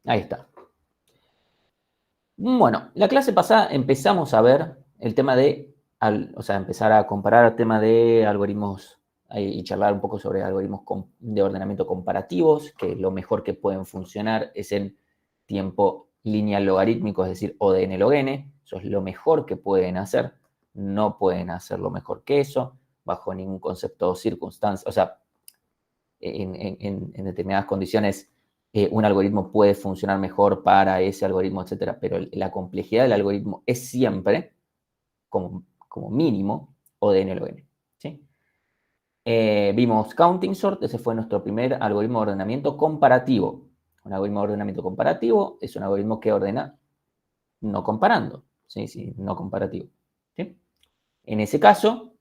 Ahí está. Bueno, la clase pasada empezamos a ver el tema de, o sea, empezar a comparar el tema de algoritmos y charlar un poco sobre algoritmos de ordenamiento comparativos, que lo mejor que pueden funcionar es en tiempo lineal logarítmico, es decir, O de n log n. Eso es lo mejor que pueden hacer. No pueden hacerlo mejor que eso, bajo ningún concepto o circunstancia. O sea, en determinadas condiciones un algoritmo puede funcionar mejor para ese algoritmo, etcétera, pero la complejidad del algoritmo es siempre, como mínimo, O de n log n. ¿Sí? Vimos Counting Sort, ese fue nuestro primer algoritmo de ordenamiento comparativo. Un algoritmo de ordenamiento comparativo es un algoritmo que ordena no comparando, ¿sí? Sí, no comparativo. ¿Sí? En ese caso,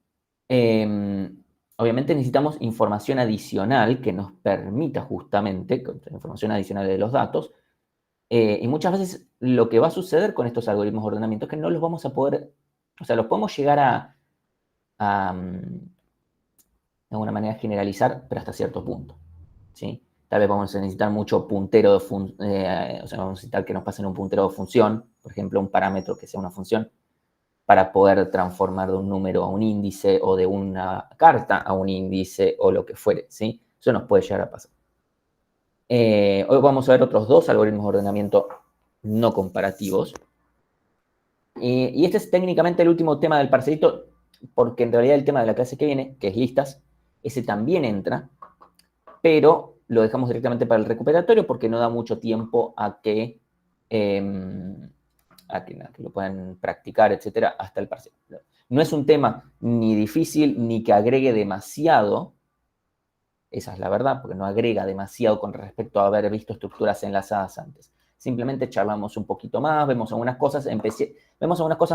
obviamente necesitamos información adicional que nos permita justamente, información adicional de los datos, y muchas veces lo que va a suceder con estos algoritmos de ordenamiento es que no los vamos a poder, o sea, los podemos llegar a de alguna manera generalizar, pero hasta cierto punto, ¿sí? Tal vez vamos a necesitar mucho puntero o sea, vamos a necesitar que nos pasen un puntero de función, por ejemplo, un parámetro que sea una función, para poder transformar de un número a un índice o de una carta a un índice o lo que fuere, ¿sí? Eso nos puede llegar a pasar. Hoy vamos a ver otros dos algoritmos de ordenamiento no comparativos. Y este es técnicamente el último tema del parcelito, porque en realidad el tema de la clase que viene, que es listas, ese también entra, pero lo dejamos directamente para el recuperatorio porque no da mucho tiempo a que lo puedan practicar, etcétera, hasta el parcial. No es un tema ni difícil ni que agregue demasiado, esa es la verdad, porque no agrega demasiado con respecto a haber visto estructuras enlazadas antes. Simplemente charlamos un poquito más, vemos algunas cosas,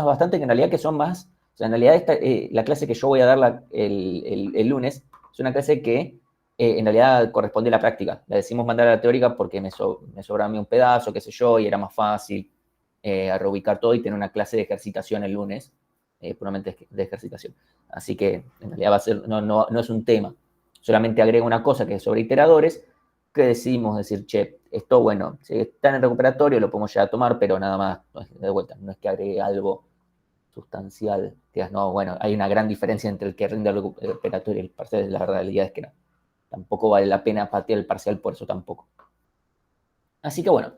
bastante que en realidad que son más, o sea, en realidad la clase que yo voy a dar el lunes es una clase que en realidad corresponde a la práctica. La decimos mandar a la teórica porque me sobra a mí un pedazo, qué sé yo, y era más fácil reubicar todo y tener una clase de ejercitación el lunes, puramente de ejercitación. Así que en realidad va a ser, no es un tema. Solamente agrega una cosa que es sobre iteradores, que decidimos decir, che, esto, bueno, si está en el recuperatorio lo podemos llegar a tomar, pero nada más, de vuelta, no es que agregue algo sustancial. Digas, no, bueno, hay una gran diferencia entre el que rinde el recuperatorio y el parcial, la realidad es que no. Tampoco vale la pena patear el parcial por eso tampoco. Así que bueno,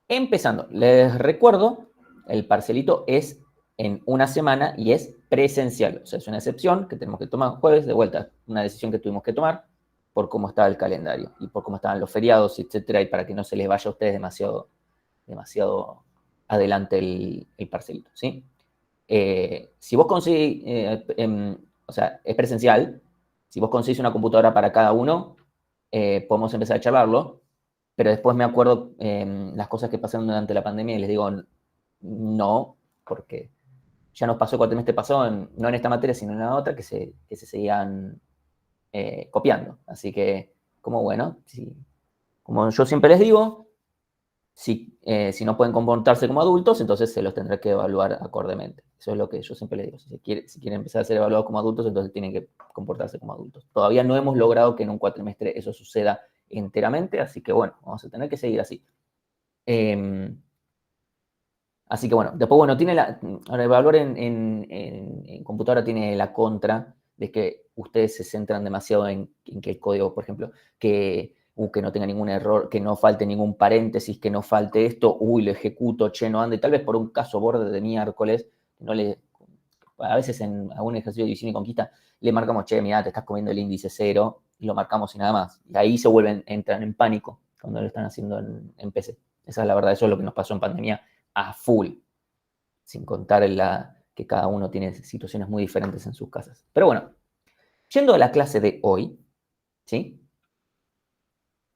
empezando, les recuerdo, el parcelito es en una semana y es presencial. O sea, es una excepción que tenemos que tomar jueves, de vuelta, una decisión que tuvimos que tomar por cómo estaba el calendario y por cómo estaban los feriados, etcétera, y para que no se les vaya a ustedes demasiado adelante el parcelito, ¿sí? Si vos conseguís, o sea, es presencial, si vos conseguís una computadora para cada uno, podemos empezar a charlarlo, pero después me acuerdo las cosas que pasaron durante la pandemia y les digo no, porque ya nos pasó, cuatrimestre pasó, no en esta materia, sino en la otra, que se seguían copiando. Así que, como bueno, como yo siempre les digo, si no pueden comportarse como adultos, entonces se los tendrá que evaluar acordemente. Eso es lo que yo siempre les digo. Si quieren empezar a ser evaluados como adultos, entonces tienen que comportarse como adultos. Todavía no hemos logrado que en un cuatrimestre eso suceda enteramente, así que bueno, vamos a tener que seguir así. Así que bueno, después bueno, ahora evaluar en computadora tiene la contra de que ustedes se centran demasiado en que el código, por ejemplo, que no tenga ningún error, que no falte ningún paréntesis, que no falte esto, lo ejecuto, che, no anda, y tal vez por un caso borde de miércoles, a veces en algún ejercicio de división y conquista, le marcamos, che, mira, te estás comiendo el índice 0, y lo marcamos y nada más. Y ahí entran en pánico cuando lo están haciendo en PC. Esa es la verdad, eso es lo que nos pasó en pandemia a full, sin contar que cada uno tiene situaciones muy diferentes en sus casas. Pero bueno, yendo a la clase de hoy, ¿sí?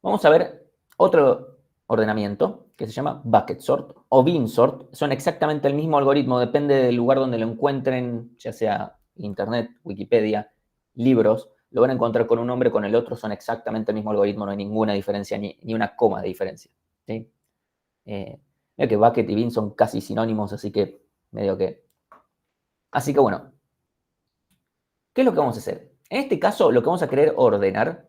Vamos a ver otro ordenamiento que se llama bucket sort o bin sort. Son exactamente el mismo algoritmo, depende del lugar donde lo encuentren, ya sea internet, Wikipedia, libros, lo van a encontrar con un nombre, con el otro, son exactamente el mismo algoritmo, no hay ninguna diferencia, ni una coma de diferencia. ¿Sí? Mira que bucket y bin son casi sinónimos, así que medio que... Así que bueno, ¿qué es lo que vamos a hacer? En este caso, lo que vamos a querer ordenar,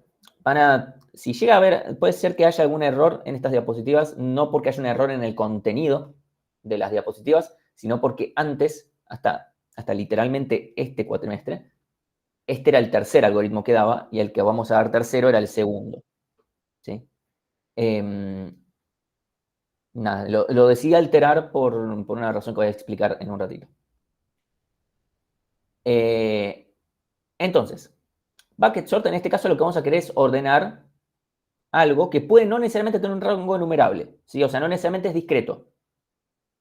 si llega a haber, puede ser que haya algún error en estas diapositivas, no porque haya un error en el contenido de las diapositivas, sino porque antes, hasta literalmente este cuatrimestre, este era el tercer algoritmo que daba y el que vamos a dar tercero era el segundo. ¿Sí? Nada, lo decidí alterar por una razón que voy a explicar en un ratito. Entonces, bucket sort en este caso lo que vamos a querer es ordenar algo que puede no necesariamente tener un rango enumerable, ¿sí? O sea, no necesariamente es discreto.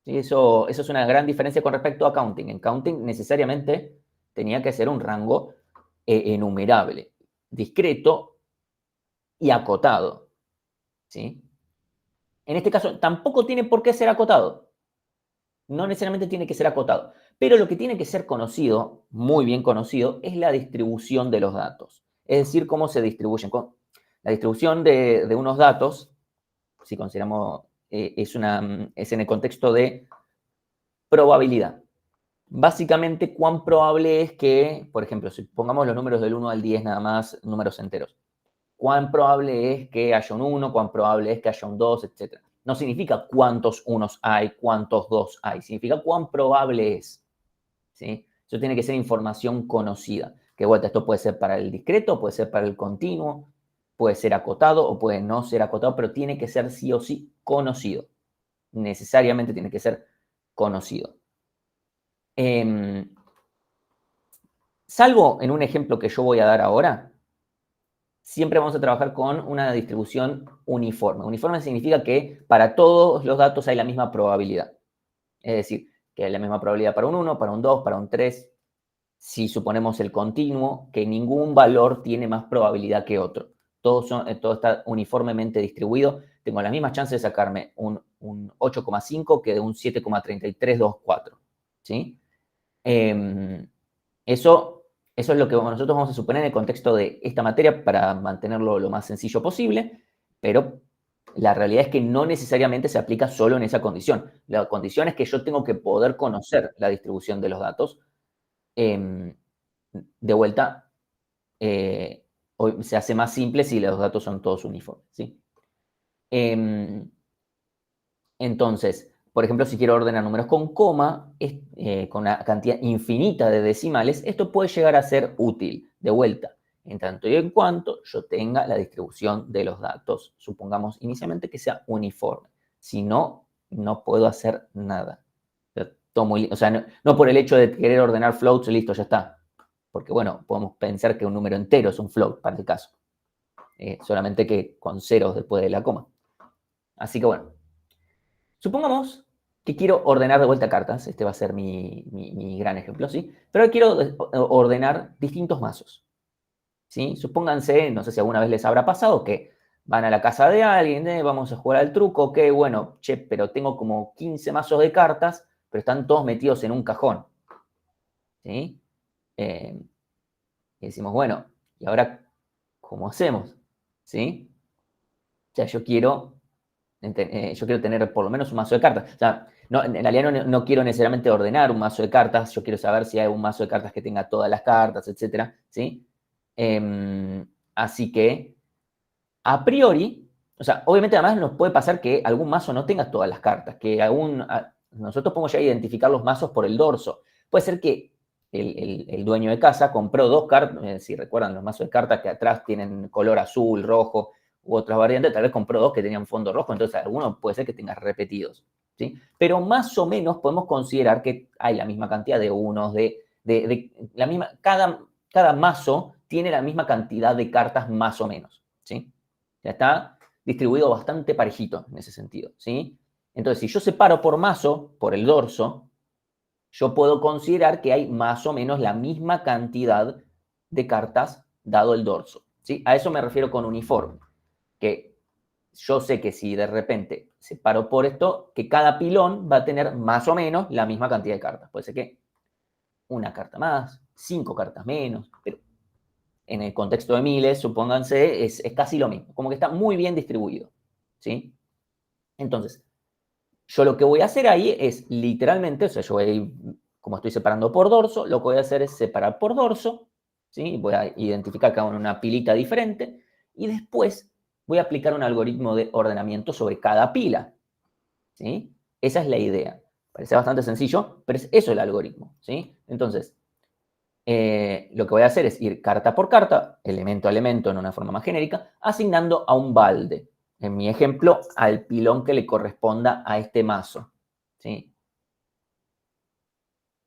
¿Sí? Eso es una gran diferencia con respecto a counting. En counting necesariamente tenía que ser un rango enumerable, discreto y acotado. ¿Sí? En este caso tampoco tiene por qué ser acotado. No necesariamente tiene que ser acotado. Pero lo que tiene que ser conocido, muy bien conocido, es la distribución de los datos. Es decir, cómo se distribuyen. La distribución de unos datos, si consideramos, es en el contexto de probabilidad. Básicamente, cuán probable es que, por ejemplo, si pongamos los números del 1 al 10 nada más, números enteros. Cuán probable es que haya un 1, cuán probable es que haya un 2, etc. No significa cuántos unos hay, cuántos 2 hay. Significa cuán probable es. ¿Sí? Eso tiene que ser información conocida. Que vuelta, esto puede ser para el discreto, puede ser para el continuo, puede ser acotado o puede no ser acotado, pero tiene que ser sí o sí conocido. Necesariamente tiene que ser conocido. Salvo en un ejemplo que yo voy a dar ahora, siempre vamos a trabajar con una distribución uniforme. Uniforme significa que para todos los datos hay la misma probabilidad. Es decir, que hay la misma probabilidad para un 1, para un 2, para un 3. Si suponemos el continuo, que ningún valor tiene más probabilidad que otro. Todo está uniformemente distribuido. Tengo las mismas chances de sacarme un 8,5 que de un 7,3324. ¿Sí? Eso es lo que nosotros vamos a suponer en el contexto de esta materia para mantenerlo lo más sencillo posible, pero la realidad es que no necesariamente se aplica solo en esa condición. La condición es que yo tengo que poder conocer la distribución de los datos. De vuelta, hoy se hace más simple si los datos son todos uniformes. ¿Sí? Entonces, por ejemplo, si quiero ordenar números con coma, con una cantidad infinita de decimales, esto puede llegar a ser útil, de vuelta, en tanto y en cuanto yo tenga la distribución de los datos. Supongamos inicialmente que sea uniforme. Si no, no puedo hacer nada. O sea, no por el hecho de querer ordenar floats, listo, ya está. Porque, bueno, podemos pensar que un número entero es un float para el caso. Solamente que con ceros después de la coma. Así que, bueno. Supongamos que quiero ordenar de vuelta cartas, este va a ser mi gran ejemplo, ¿sí? Pero quiero ordenar distintos mazos, ¿sí? Supónganse, no sé si alguna vez les habrá pasado, que van a la casa de alguien, vamos a jugar al truco, ok, bueno, che, pero tengo como 15 mazos de cartas, pero están todos metidos en un cajón, ¿sí? Y decimos, bueno, ¿y ahora cómo hacemos? ¿Sí? O sea, yo quiero tener por lo menos un mazo de cartas. O sea, no, en realidad no quiero necesariamente ordenar un mazo de cartas, yo quiero saber si hay un mazo de cartas que tenga todas las cartas, etcétera, ¿sí? Así que, a priori, o sea, obviamente además nos puede pasar que algún mazo no tenga todas las cartas, que nosotros podemos ya identificar los mazos por el dorso. Puede ser que el dueño de casa compró dos cartas, si recuerdan los mazos de cartas que atrás tienen color azul, rojo, u otras variantes, tal vez compró dos que tenían fondo rojo, entonces alguno puede ser que tenga repetidos, ¿sí? Pero más o menos podemos considerar que hay la misma cantidad de unos, la misma, cada mazo tiene la misma cantidad de cartas más o menos, ¿sí? Ya está distribuido bastante parejito en ese sentido, ¿sí? Entonces, si yo separo por mazo, por el dorso, yo puedo considerar que hay más o menos la misma cantidad de cartas dado el dorso, ¿sí? A eso me refiero con uniforme, que yo sé que si de repente separo por esto, que cada pilón va a tener más o menos la misma cantidad de cartas. Puede ser que una carta más, 5 cartas menos, pero en el contexto de miles, supónganse, es casi lo mismo, como que está muy bien distribuido, ¿sí? Entonces, yo lo que voy a hacer ahí es literalmente, o sea, yo voy a ir, como estoy separando por dorso, lo que voy a hacer es separar por dorso, ¿sí? Voy a identificar cada una pilita diferente y después voy a aplicar un algoritmo de ordenamiento sobre cada pila, ¿sí? Esa es la idea. Parece bastante sencillo, pero es eso el algoritmo, ¿sí? Entonces, lo que voy a hacer es ir carta por carta, elemento a elemento en una forma más genérica, asignando a un balde. En mi ejemplo, al pilón que le corresponda a este mazo, ¿sí?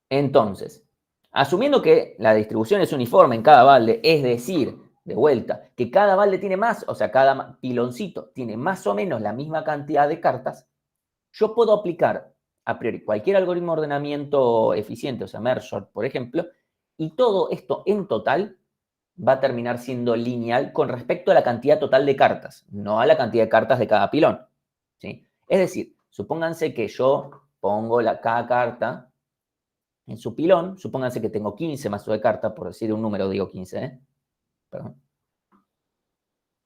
Entonces, asumiendo que la distribución es uniforme en cada balde, es decir, de vuelta, que cada balde tiene más, o sea, cada piloncito tiene más o menos la misma cantidad de cartas, yo puedo aplicar a priori cualquier algoritmo de ordenamiento eficiente, o sea, merge sort, por ejemplo, y todo esto en total va a terminar siendo lineal con respecto a la cantidad total de cartas, no a la cantidad de cartas de cada pilón, ¿sí? Es decir, supónganse que yo pongo cada carta en su pilón, supónganse que tengo 15 mazos de cartas, por decir un número, digo 15, perdón.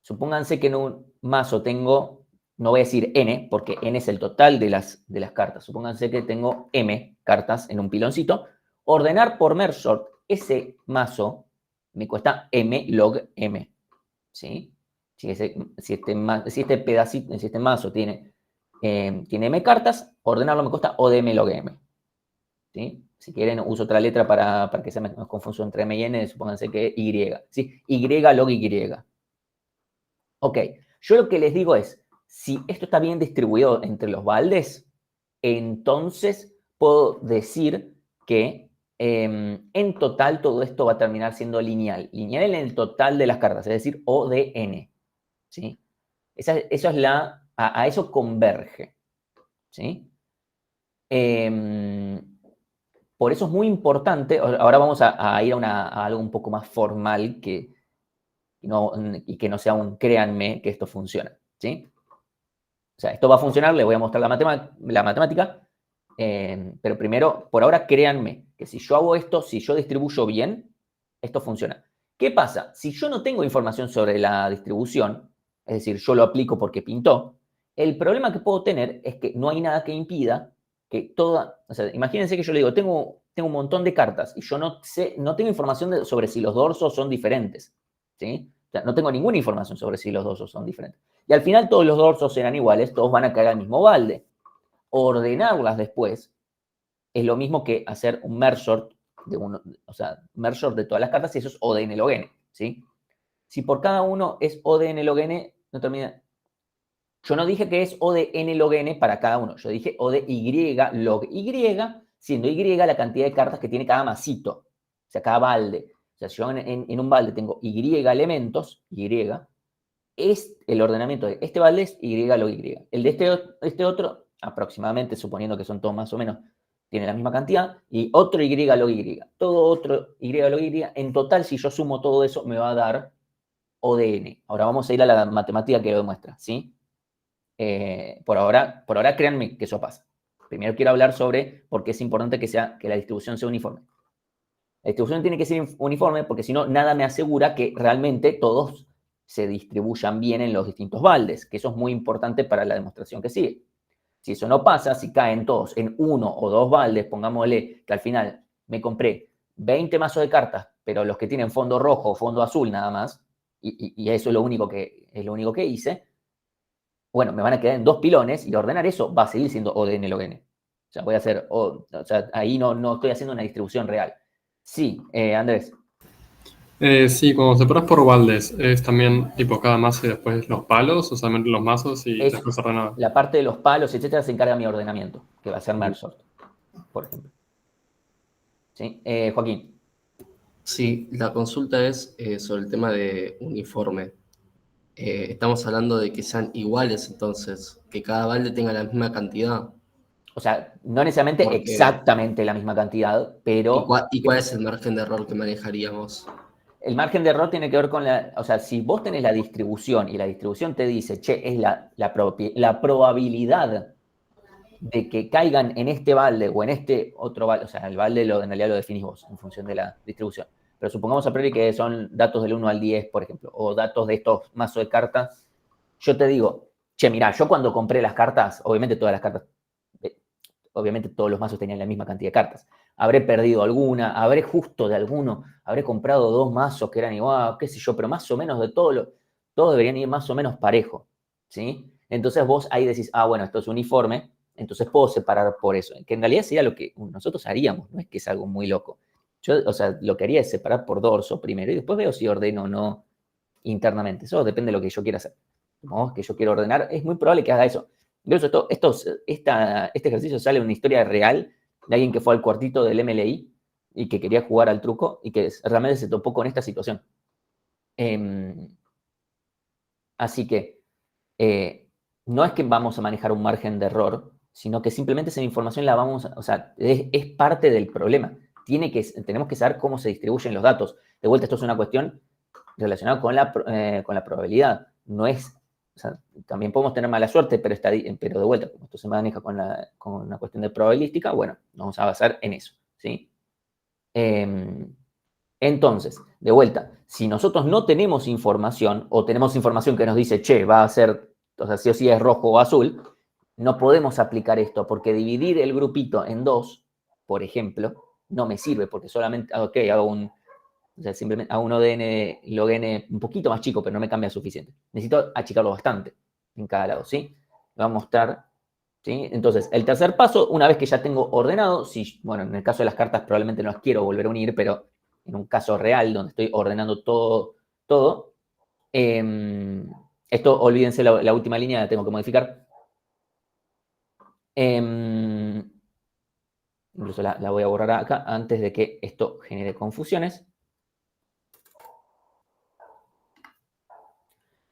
Supónganse que en un mazo tengo, no voy a decir n, porque n es el total de las cartas. Supónganse que tengo m cartas en un piloncito. Ordenar por merge sort ese mazo me cuesta m log m, ¿sí? Si este pedacito, si este mazo tiene m cartas, ordenarlo me cuesta o de m log m, ¿sí? Si quieren, uso otra letra para que sea más confuso entre m y n, supónganse que y, ¿sí? Y log y. Ok, yo lo que les digo es, si esto está bien distribuido entre los baldes, entonces puedo decir que en total todo esto va a terminar siendo lineal. Lineal en el total de las cartas, es decir, O de n, ¿sí? Eso es a eso converge, ¿sí? Por eso es muy importante, ahora vamos a ir a algo un poco más formal y que no sea un créanme que esto funciona, ¿sí? O sea, esto va a funcionar, les voy a mostrar la matemática, pero primero, por ahora, créanme que si yo hago esto, si yo distribuyo bien, esto funciona. ¿Qué pasa? Si yo no tengo información sobre la distribución, es decir, yo lo aplico porque pintó, el problema que puedo tener es que no hay nada que impida que o sea, imagínense que yo le digo, tengo un montón de cartas y yo no tengo información sobre si los dorsos son diferentes, ¿sí? O sea, no tengo ninguna información sobre si los dorsos son diferentes. Y al final todos los dorsos serán iguales, todos van a caer al mismo balde. Ordenarlas después es lo mismo que hacer un merge sort o sea, merge sort de todas las cartas y eso es O de n log n, ¿sí? Si por cada uno es O de n log n, no termina. Yo no dije que es O de n log n para cada uno, yo dije O de y log y, siendo y la cantidad de cartas que tiene cada masito, o sea, cada balde. O sea, si yo en un balde tengo y elementos, es el ordenamiento de este balde es y log y. El de este otro, aproximadamente, suponiendo que son todos más o menos, tiene la misma cantidad, y otro y log y. Todo otro y log y, en total, si yo sumo todo eso, me va a dar O de n. Ahora vamos a ir a la matemática que lo demuestra, ¿sí? Por ahora, créanme que eso pasa. Primero quiero hablar sobre por qué es importante que la distribución sea uniforme. La distribución tiene que ser uniforme porque si no, nada me asegura que realmente todos se distribuyan bien en los distintos baldes, que eso es muy importante para la demostración que sigue. Si eso no pasa, si caen todos en uno o dos baldes, pongámosle que al final me compré 20 mazos de cartas, pero los que tienen fondo rojo o fondo azul nada más, y eso es lo único que hice, bueno, me van a quedar en dos pilones y ordenar eso va a seguir siendo O de n log n. O sea, voy a hacer, o sea, ahí no estoy haciendo una distribución real. Sí, Andrés. Sí, cuando separas por baldes, es también tipo cada mazo y después los palos, o solamente los mazos y Es después ordenado. la parte de los palos, etcétera, se encarga mi ordenamiento, que va a ser merge sort, por ejemplo. ¿Sí? Joaquín. Sí, la consulta es sobre el tema de uniforme. Estamos hablando de que sean iguales entonces, que cada balde tenga la misma cantidad. O sea, no necesariamente Porque, exactamente la misma cantidad, pero ¿y cuál es el margen de error que manejaríamos? el margen de error tiene que ver con o sea, si vos tenés la distribución y la distribución te dice, che, es la probabilidad de que caigan en este balde o en este otro balde, o sea, el balde en realidad lo definís vos en función de la distribución. Pero supongamos a priori que son datos del 1 al 10, por ejemplo, o datos de estos mazos de cartas. Yo te digo, che, mirá, yo cuando compré las cartas, obviamente todas las cartas, obviamente todos los mazos tenían la misma cantidad de cartas. Habré perdido alguna, habré justo de alguno, habré comprado dos mazos que eran igual, qué sé yo, pero más o menos de todo todos deberían ir más o menos parejo, ¿sí? Entonces vos ahí decís, bueno, esto es uniforme, entonces puedo separar por eso, que en realidad sería lo que nosotros haríamos, no es que es algo muy loco. Yo, o sea, lo que haría es separar por dorso primero y después veo si ordeno o no internamente. Eso depende de lo que yo quiera hacer. ¿No? Que yo quiero ordenar, es muy probable que haga eso. Incluso este ejercicio sale de una historia real de alguien que fue al cuartito del MLI y que quería jugar al truco y que realmente se topó con esta situación. Así que no es que vamos a manejar un margen de error, sino que simplemente esa información la vamos, o sea, es parte del problema. Tenemos que saber cómo se distribuyen los datos. De vuelta, esto es una cuestión relacionada con la probabilidad. No es, o sea, también podemos tener mala suerte, pero de vuelta, como esto se maneja con una cuestión de probabilística, bueno, nos vamos a basar en eso, ¿sí? Entonces, de vuelta, si nosotros no tenemos información o tenemos información que nos dice, che, va a ser, o sea, sí o sí es rojo o azul, no podemos aplicar esto porque dividir el grupito en dos, por ejemplo, no me sirve porque solamente, o sea, simplemente hago un ODN log n un poquito más chico, pero no me cambia suficiente. Necesito achicarlo bastante en cada lado, ¿sí? Lo voy a mostrar, ¿sí? Entonces, el tercer paso, una vez que ya tengo ordenado, bueno, en el caso de las cartas probablemente no las quiero volver a unir, pero en un caso real donde estoy ordenando todo, esto, olvídense, la última línea la tengo que modificar. Incluso la voy a borrar acá antes de que esto genere confusiones.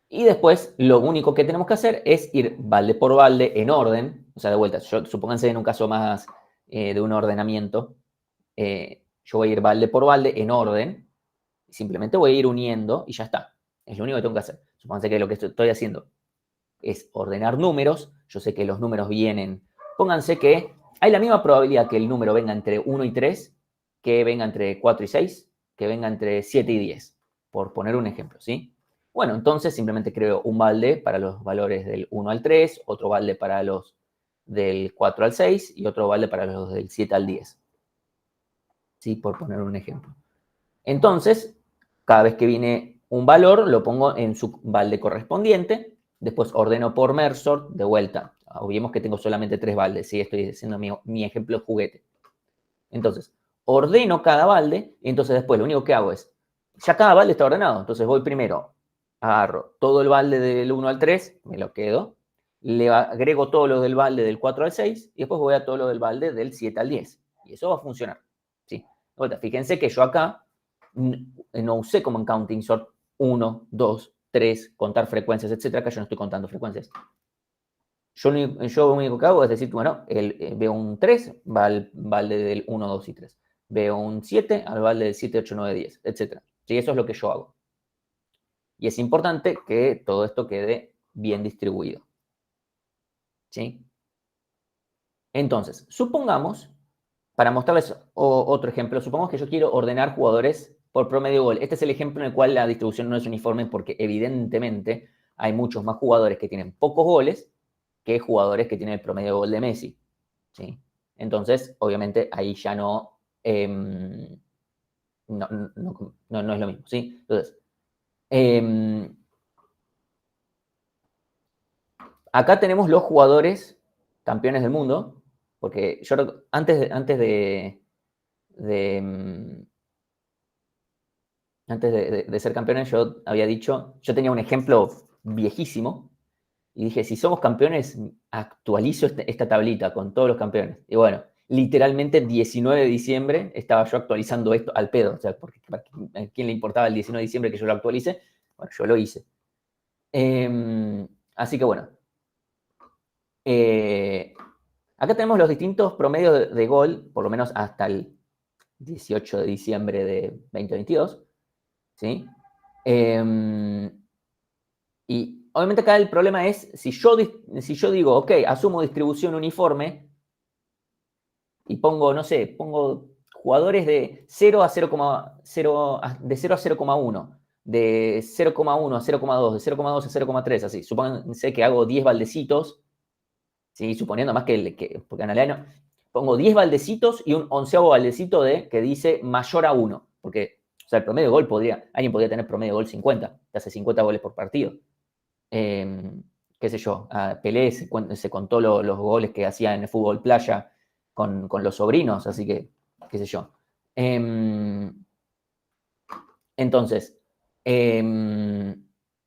Y después, lo único que tenemos que hacer es ir balde por balde en orden. O sea, de vuelta, supónganse en un caso más de un ordenamiento, yo voy a ir balde por balde en orden. Simplemente voy a ir uniendo y ya está. Es lo único que tengo que hacer. Supónganse que lo que estoy haciendo es ordenar números. Yo sé que los números vienen. Pónganse que hay la misma probabilidad que el número venga entre 1 y 3, que venga entre 4 y 6, que venga entre 7 y 10, por poner un ejemplo, ¿sí? Bueno, entonces simplemente creo un balde para los valores del 1 al 3, otro balde para los del 4 al 6 y otro balde para los del 7 al 10. ¿Sí? Por poner un ejemplo. Entonces, cada vez que viene un valor, lo pongo en su balde correspondiente. Después ordeno por merge sort de vuelta. Obviemos que tengo solamente 3 baldes, ¿sí? Estoy haciendo mi ejemplo juguete. Entonces, ordeno cada balde y entonces después lo único que hago es, ya cada balde está ordenado. Entonces voy primero, agarro todo el balde del 1 al 3, me lo quedo, le agrego todo lo del balde del 4 al 6 y después voy a todo lo del balde del 7 al 10. Y eso va a funcionar. ¿Sí? Fíjense que yo acá no usé como en counting sort 1, 2, 3, contar frecuencias, etcétera. Acá yo no estoy contando frecuencias. Yo lo único que hago es decir, bueno, veo un 3, va al balde del 1, 2 y 3. Veo un 7, al balde del 7, 8, 9, 10, etcétera. ¿Sí? Eso es lo que yo hago. Y es importante que todo esto quede bien distribuido. ¿Sí? Entonces, supongamos, para mostrarles otro ejemplo, supongamos que yo quiero ordenar jugadores por promedio de gol. Este es el ejemplo en el cual la distribución no es uniforme porque evidentemente hay muchos más jugadores que tienen pocos goles que jugadores que tienen el promedio de gol de Messi. ¿Sí? Entonces, obviamente, ahí ya no es lo mismo. ¿Sí? Entonces, acá tenemos los jugadores campeones del mundo, porque yo antes de ser campeones, yo había dicho, yo tenía un ejemplo viejísimo, y dije, si somos campeones, actualizo esta tablita con todos los campeones. Y bueno, literalmente 19 de diciembre estaba yo actualizando esto al pedo. O sea, porque ¿a quién le importaba el 19 de diciembre que yo lo actualice? Bueno, yo lo hice. Así que bueno. Acá tenemos los distintos promedios de gol, por lo menos hasta el 18 de diciembre de 2022. ¿Sí? Y obviamente acá el problema es, si yo digo, ok, asumo distribución uniforme y pongo, no sé, pongo jugadores de 0 a 0,0, de 0 a 0,1, de 0,1 a 0,2, de 0,2 a 0,3, así. Supónganse que hago 10 baldecitos, ¿sí? Suponiendo más porque en realidad no, pongo 10 baldecitos y un 11º baldecito que dice mayor a 1, porque O sea, el promedio de gol alguien podría tener promedio de gol 50, te hace 50 goles por partido. Qué sé yo, a Pelé se contó los goles que hacía en el fútbol playa con los sobrinos, así que, qué sé yo. Entonces,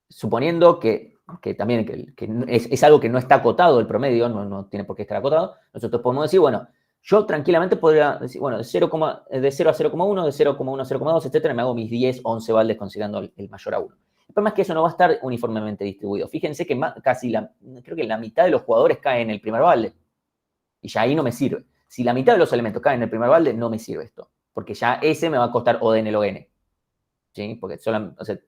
suponiendo que también que es algo que no está acotado el promedio, no tiene por qué estar acotado, nosotros podemos decir, bueno, yo tranquilamente podría decir, bueno, de 0 a 0,1, de 0,1 a 0,2, etcétera, me hago mis 10, 11 baldes considerando el mayor a 1. El problema es que eso no va a estar uniformemente distribuido. Fíjense que creo que la mitad de los jugadores caen en el primer balde. Y ya ahí no me sirve. Si la mitad de los elementos caen en el primer balde, no me sirve esto. Porque ya ese me va a costar O de en el ON. ¿Sí? Porque o sea,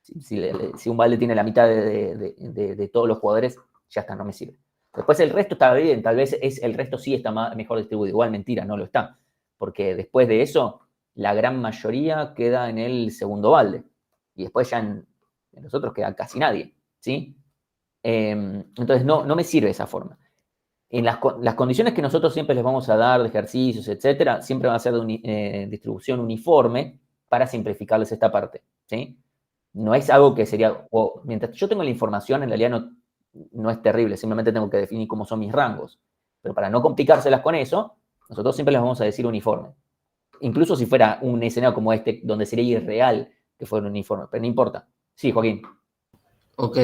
si un balde tiene la mitad de todos los jugadores, ya está, no me sirve. Después el resto está bien, tal vez el resto sí está mejor distribuido. Igual mentira, no lo está. Porque después de eso, la gran mayoría queda en el segundo balde. Y después ya en los otros queda casi nadie. ¿Sí? Entonces no me sirve esa forma. En las condiciones que nosotros siempre les vamos a dar de ejercicios, etcétera, siempre va a ser de distribución uniforme para simplificarles esta parte. ¿Sí? No es algo que sería, mientras yo tengo la información, en realidad no es terrible, simplemente tengo que definir cómo son mis rangos. Pero para no complicárselas con eso, nosotros siempre les vamos a decir uniforme. Incluso si fuera un escenario como este, donde sería irreal que fuera un uniforme, pero no importa. Sí, Joaquín. Ok,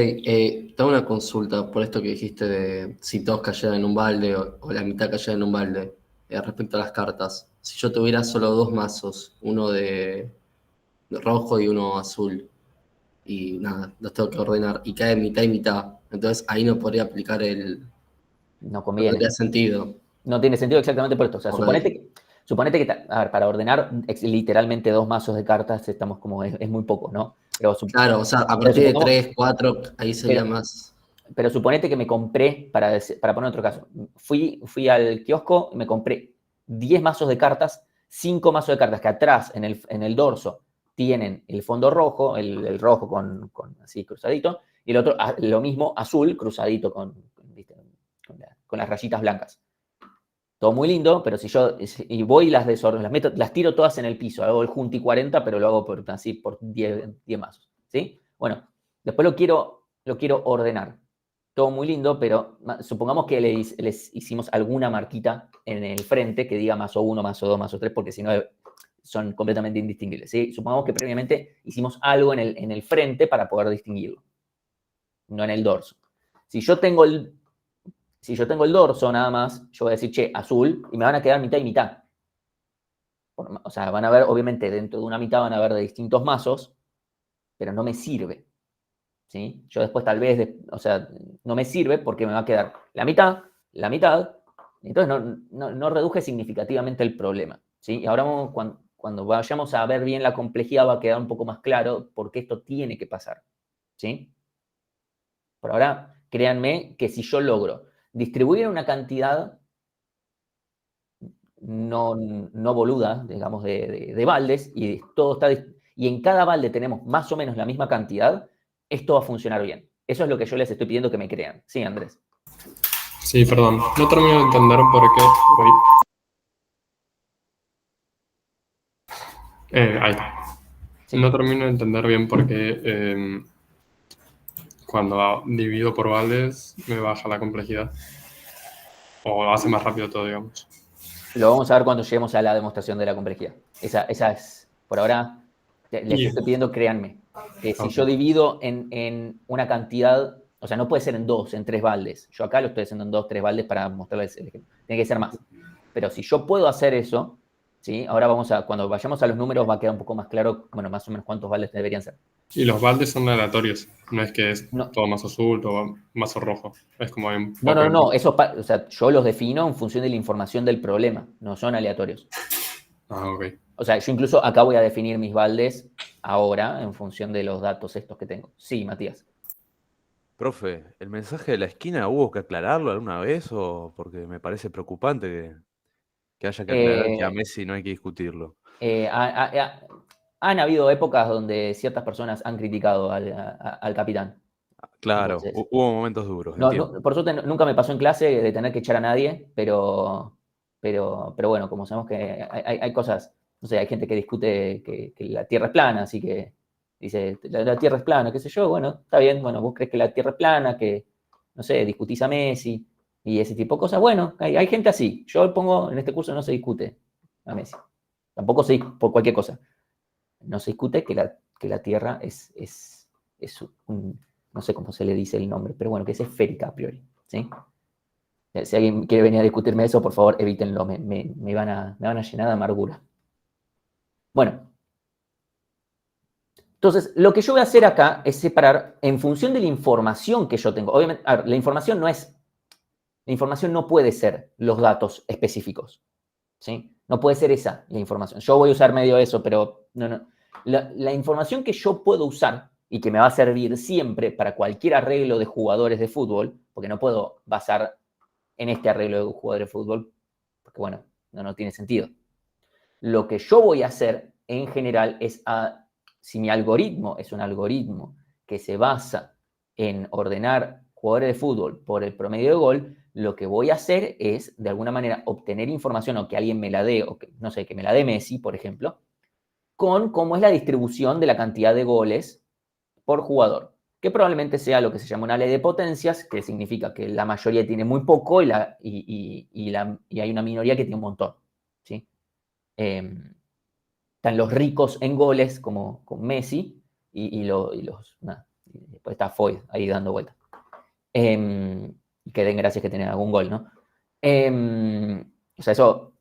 tengo una consulta por esto que dijiste de si todos cayeran en un balde o la mitad cayera en un balde, respecto a las cartas. Si yo tuviera solo dos mazos, uno de rojo y uno azul, y nada, los tengo que ordenar, y cae mitad y mitad, entonces ahí no podría aplicar No no conviene. tendría sentido. No tiene sentido exactamente por esto. O sea, Okay. suponete que, a ver, para ordenar literalmente dos mazos de cartas estamos como, es muy poco, ¿no? Pero, Claro, o sea, a pero partir de supongamos, 3, 4, ahí sería pero, más. pero suponete que me compré, para poner otro caso, fui al kiosco y me compré 10 mazos de cartas, 5 mazos de cartas que atrás, en el dorso, tienen el fondo rojo, el rojo con así cruzadito, y el otro, lo mismo, azul, cruzadito ¿viste? Con las rayitas blancas. Todo muy lindo, pero si yo voy y las desordeno, las tiro todas en el piso, hago el junti 40, pero lo hago por 10 mazos, ¿sí? Bueno, después lo quiero ordenar. Todo muy lindo, pero supongamos que les hicimos alguna marquita en el frente que diga mazo 1, mazo 2, mazo 3, porque si no son completamente indistinguibles, ¿sí? Supongamos que previamente hicimos algo en el frente para poder distinguirlo, no en el dorso. Si yo tengo el dorso nada más, yo voy a decir, che, azul, y me van a quedar mitad y mitad. O sea, van a ver, obviamente, dentro de una mitad van a ver de distintos mazos, pero no me sirve. ¿Sí? Yo después tal vez, o sea, no me sirve porque me va a quedar la mitad, entonces no reduje significativamente el problema. ¿Sí? Y ahora cuando vayamos a ver bien la complejidad va a quedar un poco más claro por qué esto tiene que pasar. ¿Sí? Por ahora, créanme que si yo logro distribuir una cantidad no boluda, digamos, de baldes, y en cada balde tenemos más o menos la misma cantidad, esto va a funcionar bien. Eso es lo que yo les estoy pidiendo que me crean. Sí, Andrés. Sí, perdón. No termino de entender por qué. Ahí está. Sí. No termino de entender bien por qué cuando divido por baldes me baja la complejidad. O hace más rápido todo, digamos. Lo vamos a ver cuando lleguemos a la demostración de la complejidad. Esa es, por ahora, les estoy pidiendo, créanme, que si yo divido en una cantidad, o sea, no puede ser en 2, en 3 baldes. Yo acá lo estoy haciendo en 2, 3 baldes para mostrarles el ejemplo. Tiene que ser más. Pero si yo puedo hacer eso, ¿sí? Ahora cuando vayamos a los números va a quedar un poco más claro, bueno, más o menos cuántos baldes deberían ser. Y los baldes son aleatorios. No es que es No. todo mazo azul, todo mazo rojo. Es como hay un poco No. O sea, yo los defino en función de la información del problema. No son aleatorios. Ah, ok. O sea, yo incluso acá voy a definir mis baldes ahora en función de los datos estos que tengo. Sí, Matías. Profe, ¿el mensaje de la esquina hubo que aclararlo alguna vez o porque me parece preocupante que haya que aclarar que a Messi no hay que discutirlo? Han habido épocas donde ciertas personas han criticado al capitán. Claro, Entonces, hubo momentos duros, entiendo. por suerte nunca me pasó en clase de tener que echar a nadie, pero bueno, como sabemos que hay cosas, no sé, hay gente que discute que la Tierra es plana, así que dice, la Tierra es plana, qué sé yo, bueno, está bien, bueno, vos crees que la Tierra es plana, que, no sé, discutís a Messi y ese tipo de cosas. Bueno, hay gente así. Yo pongo, en este curso no se discute a Messi. Tampoco se por cualquier cosa. No se discute que la Tierra es no sé cómo se le dice el nombre, pero bueno, que es esférica a priori, ¿sí? Si alguien quiere venir a discutirme eso, por favor, evítenlo, me van a llenar de amargura. Bueno, entonces, lo que yo voy a hacer acá es separar en función de la información que yo tengo. Obviamente, a ver, la información no puede ser los datos específicos, ¿sí? No puede ser esa la información. Yo voy a usar medio eso, pero no. La información que yo puedo usar y que me va a servir siempre para cualquier arreglo de jugadores de fútbol, porque no puedo basar en este arreglo de jugadores de fútbol, porque bueno, no tiene sentido. Lo que yo voy a hacer en general es, si mi algoritmo es un algoritmo que se basa en ordenar jugadores de fútbol por el promedio de gol, lo que voy a hacer es, de alguna manera, obtener información o que alguien me la dé, o que, no sé, que me la dé Messi, por ejemplo, con cómo es la distribución de la cantidad de goles por jugador, que probablemente sea lo que se llama una ley de potencias, que significa que la mayoría tiene muy poco y hay una minoría que tiene un montón, ¿sí? Están los ricos en goles, como con Messi, después está Foyt ahí dando vueltas. Que den gracias que tienen algún gol, ¿no? O sea, eso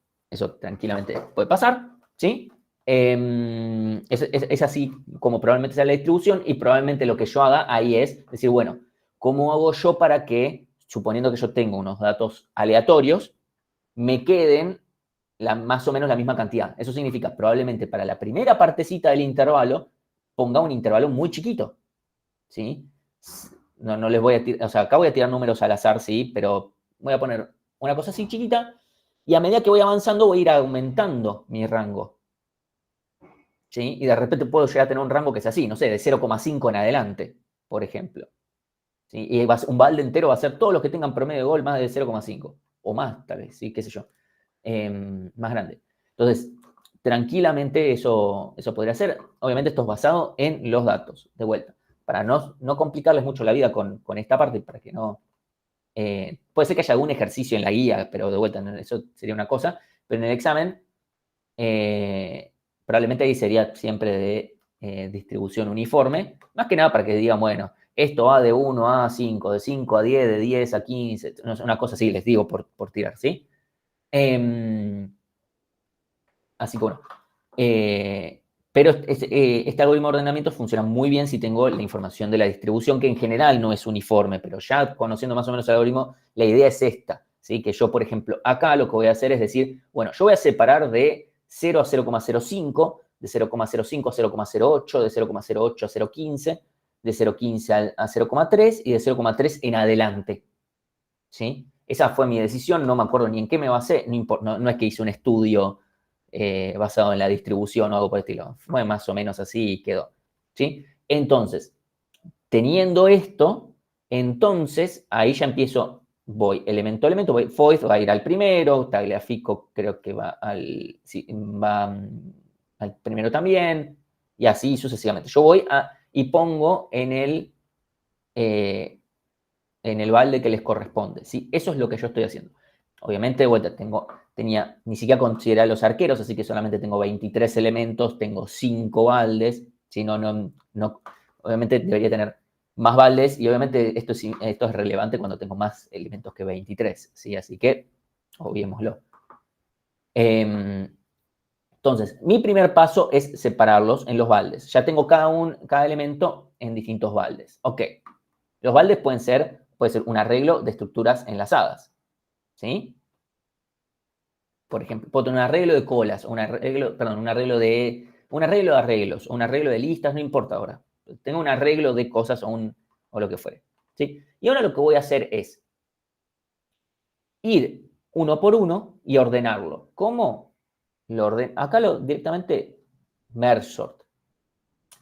tranquilamente puede pasar, ¿sí? Es así como probablemente sea la distribución y probablemente lo que yo haga ahí es decir, bueno, ¿cómo hago yo para que, suponiendo que yo tengo unos datos aleatorios, me queden más o menos la misma cantidad? Eso significa probablemente para la primera partecita del intervalo ponga un intervalo muy chiquito, ¿sí? No les voy a tirar, o sea, acá voy a tirar números al azar, sí, pero voy a poner una cosa así chiquita y a medida que voy avanzando voy a ir aumentando mi rango, ¿sí? Y de repente puedo llegar a tener un rango que es así, no sé, de 0,5 en adelante, por ejemplo. ¿Sí? Y un balde entero va a ser todos los que tengan promedio de gol más de 0,5 o más, tal vez, ¿sí? Qué sé yo. Más grande. Entonces, tranquilamente eso podría ser. Obviamente esto es basado en los datos, de vuelta. Para no complicarles mucho la vida con esta parte, para que no... puede ser que haya algún ejercicio en la guía, pero de vuelta, eso sería una cosa. Pero en el examen, probablemente ahí sería siempre de distribución uniforme. Más que nada para que digan, bueno, esto va de 1 a 5, de 5 a 10, de 10 a 15, una cosa así, les digo por tirar, ¿sí? Así que bueno. Pero este algoritmo de ordenamiento funciona muy bien si tengo la información de la distribución, que en general no es uniforme, pero ya conociendo más o menos el algoritmo, la idea es esta, ¿sí? Que yo, por ejemplo, acá lo que voy a hacer es decir, bueno, yo voy a separar de 0 a 0,05, de 0,05 a 0,08, de 0,08 a 0,15, de 0,15 a 0,3 y de 0,3 en adelante, ¿sí? Esa fue mi decisión, no me acuerdo ni en qué me basé, no es que hice un estudio basado en la distribución o algo por el estilo. Fue más o menos así y quedó, ¿sí? Entonces, teniendo esto, entonces ahí ya empiezo, voy elemento a elemento, Foyt va a ir al primero, Tagliafico creo que va al primero también, y así sucesivamente. Yo voy y pongo en el balde que les corresponde, ¿sí? Eso es lo que yo estoy haciendo. Obviamente, de vuelta, ni siquiera consideré a los arqueros, así que solamente tengo 23 elementos, tengo 5 baldes, ¿sí? Obviamente debería tener más baldes y obviamente esto es relevante cuando tengo más elementos que 23, ¿sí? Así que, obviémoslo. Entonces, mi primer paso es separarlos en los baldes. Ya tengo cada elemento en distintos baldes. Ok. Los baldes puede ser un arreglo de estructuras enlazadas, ¿sí? Por ejemplo, puedo tener un arreglo de colas, un arreglo de arreglos, un arreglo de listas, no importa ahora. Tengo un arreglo de cosas o lo que fuere, ¿sí? Y ahora lo que voy a hacer es ir uno por uno y ordenarlo. ¿Cómo? Acá directamente merge sort.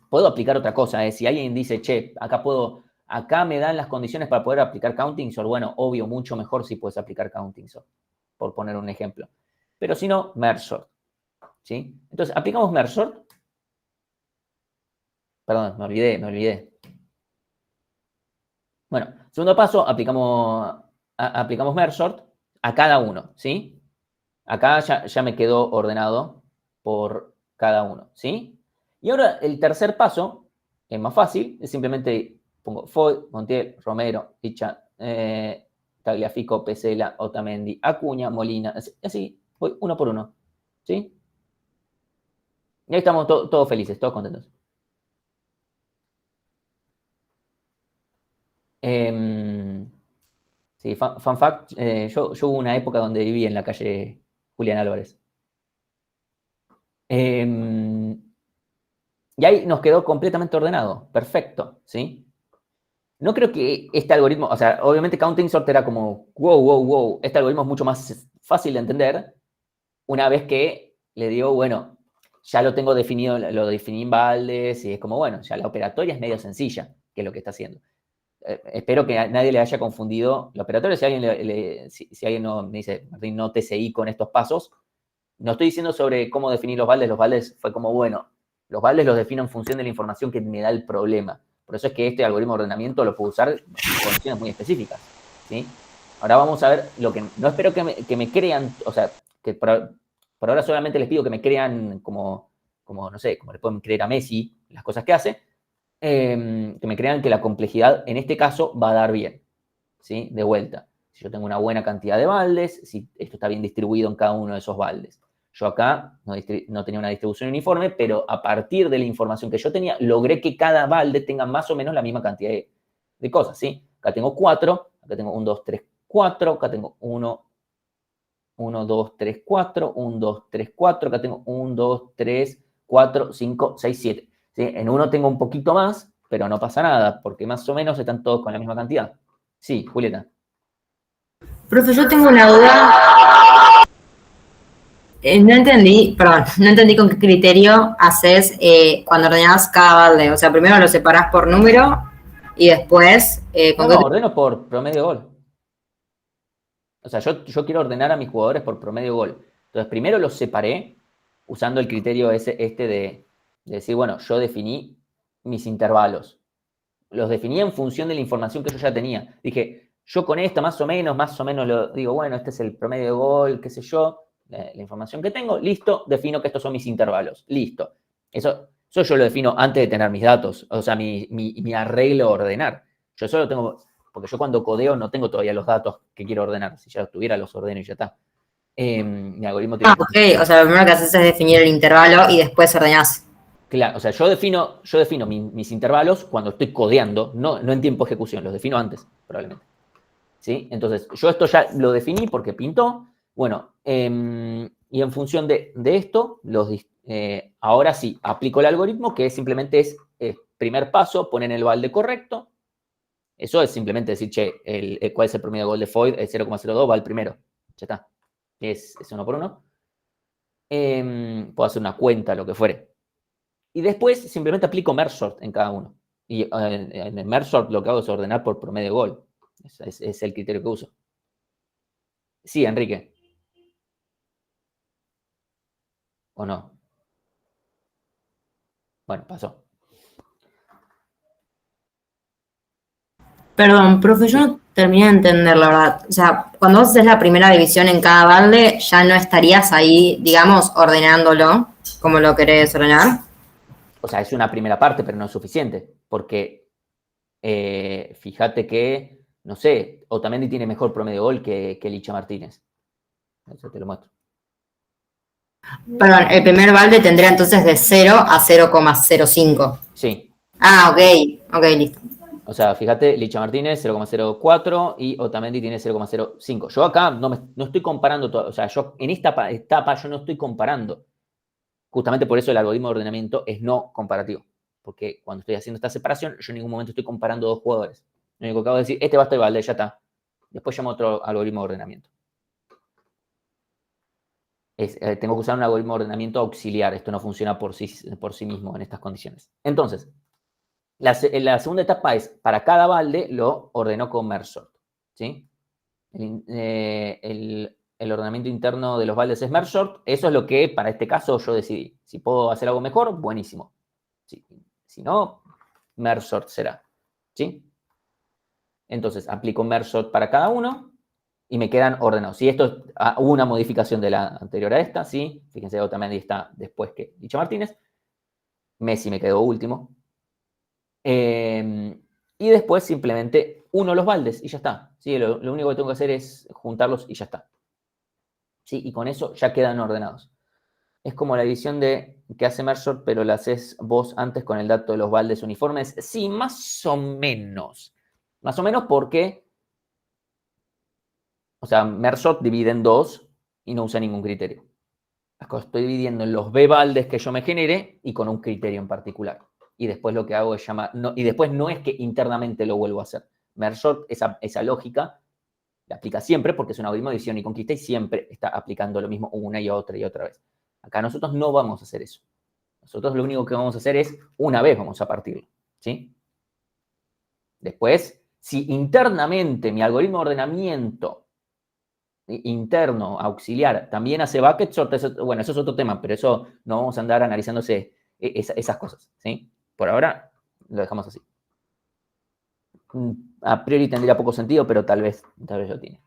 Puedo aplicar otra cosa, si alguien dice, che, acá me dan las condiciones para poder aplicar counting sort, bueno, obvio, mucho mejor si puedes aplicar counting sort, por poner un ejemplo. Pero si no, merge sort. ¿sí? Entonces, aplicamos merge sort. Perdón, me olvidé. Bueno, segundo paso, aplicamos merge sort a cada uno, ¿sí? Acá ya me quedó ordenado por cada uno, ¿sí? Y ahora el tercer paso, es más fácil, es simplemente pongo Foy, Montiel, Romero, Licha, Tagliafico, Pesela, Otamendi, Acuña, Molina, así, voy uno por uno, ¿sí? Y ahí estamos todos felices, todos contentos. Sí, fun fact, yo hubo una época donde viví en la calle Julián Álvarez. Y ahí nos quedó completamente ordenado, perfecto, ¿sí? No creo que este algoritmo, o sea, obviamente Counting Sort era como, wow, este algoritmo es mucho más fácil de entender una vez que le digo, bueno, ya lo tengo definido, lo definí en baldes y es como, bueno, ya la operatoria es medio sencilla, que es lo que está haciendo. Espero que a nadie le haya confundido la operatoria. Si alguien, si alguien no, me dice, Martín, no te seguí con estos pasos, no estoy diciendo sobre cómo definir los baldes fue como, bueno, los baldes los defino en función de la información que me da el problema. Por eso es que este algoritmo de ordenamiento lo puedo usar en condiciones muy específicas, ¿sí? Ahora vamos a ver lo que, no espero que me crean, o sea, que por ahora solamente les pido que me crean como, no sé, como le pueden creer a Messi las cosas que hace, que me crean que la complejidad en este caso va a dar bien, ¿sí? De vuelta. Si yo tengo una buena cantidad de baldes, si esto está bien distribuido en cada uno de esos baldes. Yo acá no tenía una distribución uniforme, pero a partir de la información que yo tenía, logré que cada balde tenga más o menos la misma cantidad de cosas, ¿sí? Acá tengo 4, acá tengo 1, 2, 3, 4, acá tengo 1, 2, 3, 4, 1, 2, 3, 4, acá tengo 1, 2, 3, 4, 5, 6, 7. ¿Sí? En uno tengo un poquito más, pero no pasa nada, porque más o menos están todos con la misma cantidad. Sí, Julieta. Profe, yo tengo una duda. No entendí con qué criterio haces cuando ordenás cada balde. O sea, primero lo separás por número y después... ordeno por promedio de gol. O sea, yo quiero ordenar a mis jugadores por promedio de gol. Entonces, primero los separé usando el criterio de decir, bueno, yo definí mis intervalos. Los definí en función de la información que yo ya tenía. Dije, yo con esta más o menos lo digo, bueno, este es el promedio de gol, qué sé yo, la información que tengo, listo, defino que estos son mis intervalos, listo. Eso yo lo defino antes de tener mis datos, o sea, mi arreglo a ordenar. Yo solo tengo, porque yo cuando codeo no tengo todavía los datos que quiero ordenar, si ya los tuviera los ordeno y ya está. Mi algoritmo tiene... ok, o sea, lo primero que haces es definir el intervalo y después ordenás. Claro, o sea, yo defino mis intervalos cuando estoy codeando, no en tiempo de ejecución, los defino antes, probablemente. ¿Sí? Entonces, yo esto ya lo definí porque pintó. Bueno, y en función de esto, ahora sí, aplico el algoritmo, que simplemente es primer paso, ponen el balde correcto. Eso es simplemente decir, che, ¿cuál es el promedio de gol de Foyt? El 0,02 va al primero. Ya está. Es uno por uno. Puedo hacer una cuenta, lo que fuere. Y después simplemente aplico merge sort en cada uno. Y en el merge sort lo que hago es ordenar por promedio de gol. Es el criterio que uso. Sí, Enrique. ¿O no? Bueno, pasó. Perdón, profe, yo no terminé de entender la verdad. O sea, cuando vos haces la primera división en cada balde, ya no estarías ahí, digamos, ordenándolo como lo querés ordenar. O sea, es una primera parte, pero no es suficiente. Porque fíjate que, no sé, Otamendi tiene mejor promedio de gol que Licha Martínez. Eso te lo muestro. Perdón, el primer balde tendría entonces de 0 a 0,05. Sí. Ah, ok, listo. O sea, fíjate, Licha Martínez 0,04 y Otamendi tiene 0,05. Yo acá no estoy comparando todo. O sea, yo en esta etapa yo no estoy comparando. Justamente por eso el algoritmo de ordenamiento es no comparativo. Porque cuando estoy haciendo esta separación, yo en ningún momento estoy comparando dos jugadores. Lo único que hago es decir, este basta de balde, ya está. Después llamo a otro algoritmo de ordenamiento. Tengo que usar un algoritmo de ordenamiento auxiliar. Esto no funciona por sí mismo en estas condiciones. Entonces, la segunda etapa es, para cada balde lo ordeno con merge sort. ¿Sí? El el ordenamiento interno de los baldes es merge sort, eso es lo que para este caso yo decidí. Si puedo hacer algo mejor, buenísimo. Si no, merge sort será. ¿Sí? Entonces, aplico merge sort para cada uno y me quedan ordenados. Y esto es una modificación de la anterior a esta, ¿sí? Fíjense, Otamendi está después que Licha Martínez. Messi me quedó último. Y después simplemente uno los baldes y ya está. ¿Sí? Lo único que tengo que hacer es juntarlos y ya está. ¿Sí? Y con eso ya quedan ordenados. Es como la edición que hace merge sort, pero la haces vos antes con el dato de los baldes uniformes. Sí, más o menos. Más o menos porque, o sea, merge sort divide en 2 y no usa ningún criterio. Acá estoy dividiendo en los B baldes que yo me genere y con un criterio en particular. Y después lo que hago es llamar, y después no es que internamente lo vuelvo a hacer. Merge sort, esa lógica, la aplica siempre porque es un algoritmo de división y conquista y siempre está aplicando lo mismo una y otra vez. Acá nosotros no vamos a hacer eso. Nosotros lo único que vamos a hacer es, una vez vamos a partirlo, ¿sí? Después, si internamente mi algoritmo de ordenamiento interno, auxiliar, también hace bucket sort, bueno, eso es otro tema, pero eso no vamos a andar analizándose esas cosas, ¿sí? Por ahora lo dejamos así. A priori tendría poco sentido, pero tal vez lo tiene,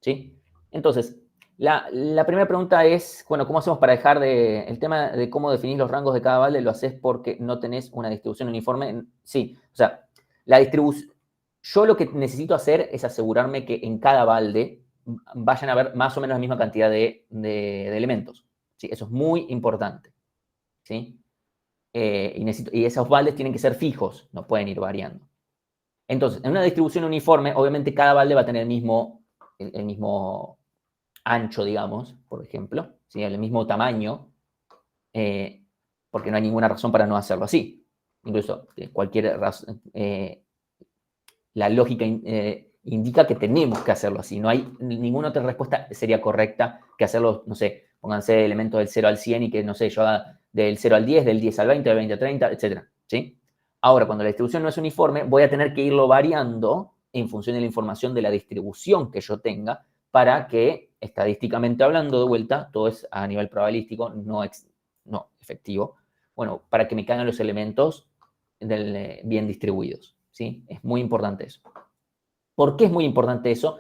¿sí? Entonces, la primera pregunta es, bueno, ¿cómo hacemos para dejar el tema de cómo definís los rangos de cada balde? ¿Lo haces porque no tenés una distribución uniforme? Sí, o sea, la distribución, yo lo que necesito hacer es asegurarme que en cada balde vayan a haber más o menos la misma cantidad de elementos, ¿sí? Eso es muy importante, ¿sí? Y esos baldes tienen que ser fijos, no pueden ir variando. Entonces, en una distribución uniforme, obviamente cada balde va a tener el mismo ancho, digamos, por ejemplo, ¿sí? El mismo tamaño, porque no hay ninguna razón para no hacerlo así. Incluso cualquier razón, la lógica indica que tenemos que hacerlo así. No hay ninguna otra respuesta sería correcta que hacerlo, no sé, pónganse elementos del 0 al 100 y que, no sé, yo haga del 0 al 10, del 10 al 20, del 20 al 30, etc. ¿Sí? Ahora, cuando la distribución no es uniforme, voy a tener que irlo variando en función de la información de la distribución que yo tenga para que, estadísticamente hablando, de vuelta, todo es a nivel probabilístico, no efectivo, bueno, para que me caigan los elementos bien distribuidos, ¿sí? Es muy importante eso. ¿Por qué es muy importante eso?